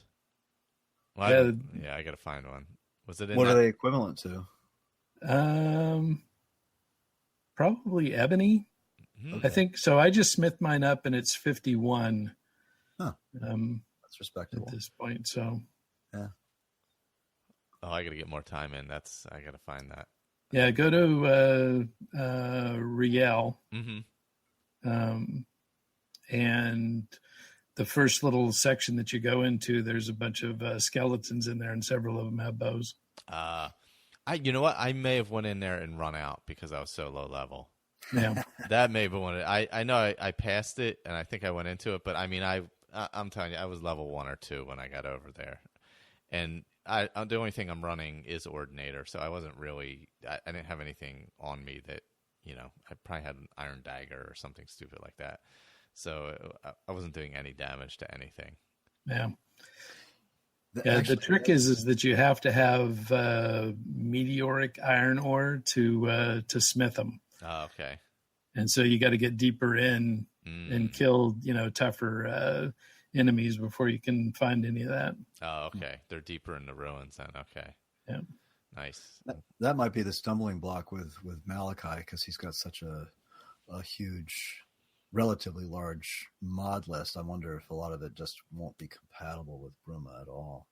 Well, I got to find one. Was it in What are they equivalent to? Probably ebony. Okay. I think so. I just smithed mine up and it's 51. Huh. That's respectable at this point. So yeah. Oh, I got to get more time in. I got to find that. Yeah, go to Riel. And the first little section that you go into, there's a bunch of skeletons in there, and several of them have bows. You know what? I may have went in there and run out because I was so low level. Yeah, that may have been one. I know I passed it, and I think I went into it, but I mean, I'm telling you, I was level 1 or 2 when I got over there, and the only thing I'm running is Ordinator, so I wasn't really. I didn't have anything on me that I probably had an Iron Dagger or something stupid like that. So I wasn't doing any damage to anything. Yeah. The trick is that you have to have meteoric iron ore to smith them. Oh, okay. And so you got to get deeper in and kill tougher enemies before you can find any of that. Oh, okay. They're deeper in the ruins then. Okay. Yeah. Nice. That might be the stumbling block with Malachi, because he's got such a huge, relatively large mod list. I wonder if a lot of it just won't be compatible with Bruma at all.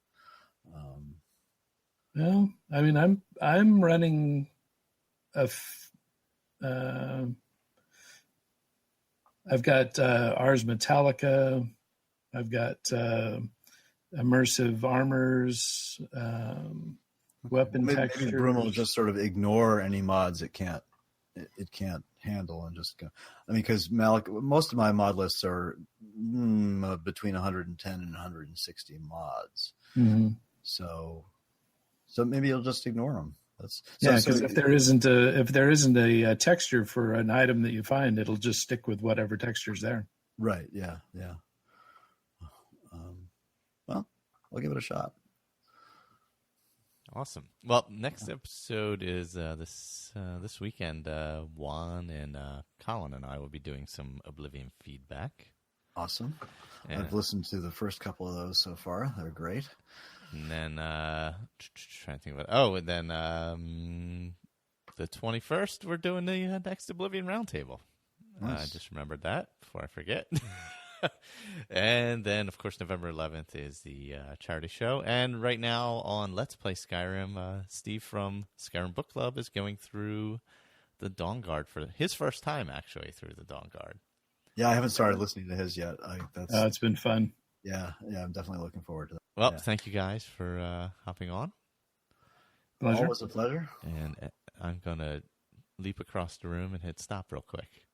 Well, I mean, I'm running I've got Ars Metallica. I've got immersive armors, weapon textures. Maybe Bruma will just sort of ignore any mods it can't handle and just go. I mean, because most of my mod lists are between 110 and 160 mods. Mm-hmm. So maybe you'll just ignore them. Because if there isn't a texture for an item that you find, it'll just stick with whatever texture's there. Right. Yeah. Well, I'll give it a shot. Awesome. Well, next episode is this weekend. Juan and Colin and I will be doing some Oblivion feedback. Awesome. I've listened to the first couple of those so far. They're great. And then trying to think about. Oh, and then the 21st we're doing the next Oblivion Roundtable. Nice. I just remembered that before I forget. And then, of course, November 11th is the charity show. And right now on Let's Play Skyrim, Steve from Skyrim Book Club is going through the Dawnguard for his first time, actually, through the Dawnguard. Yeah, I haven't started listening to his yet. It's been fun. Yeah, I'm definitely looking forward to that. Well, Thank you guys for hopping on. Pleasure. Always a pleasure. And I'm going to leap across the room and hit stop real quick.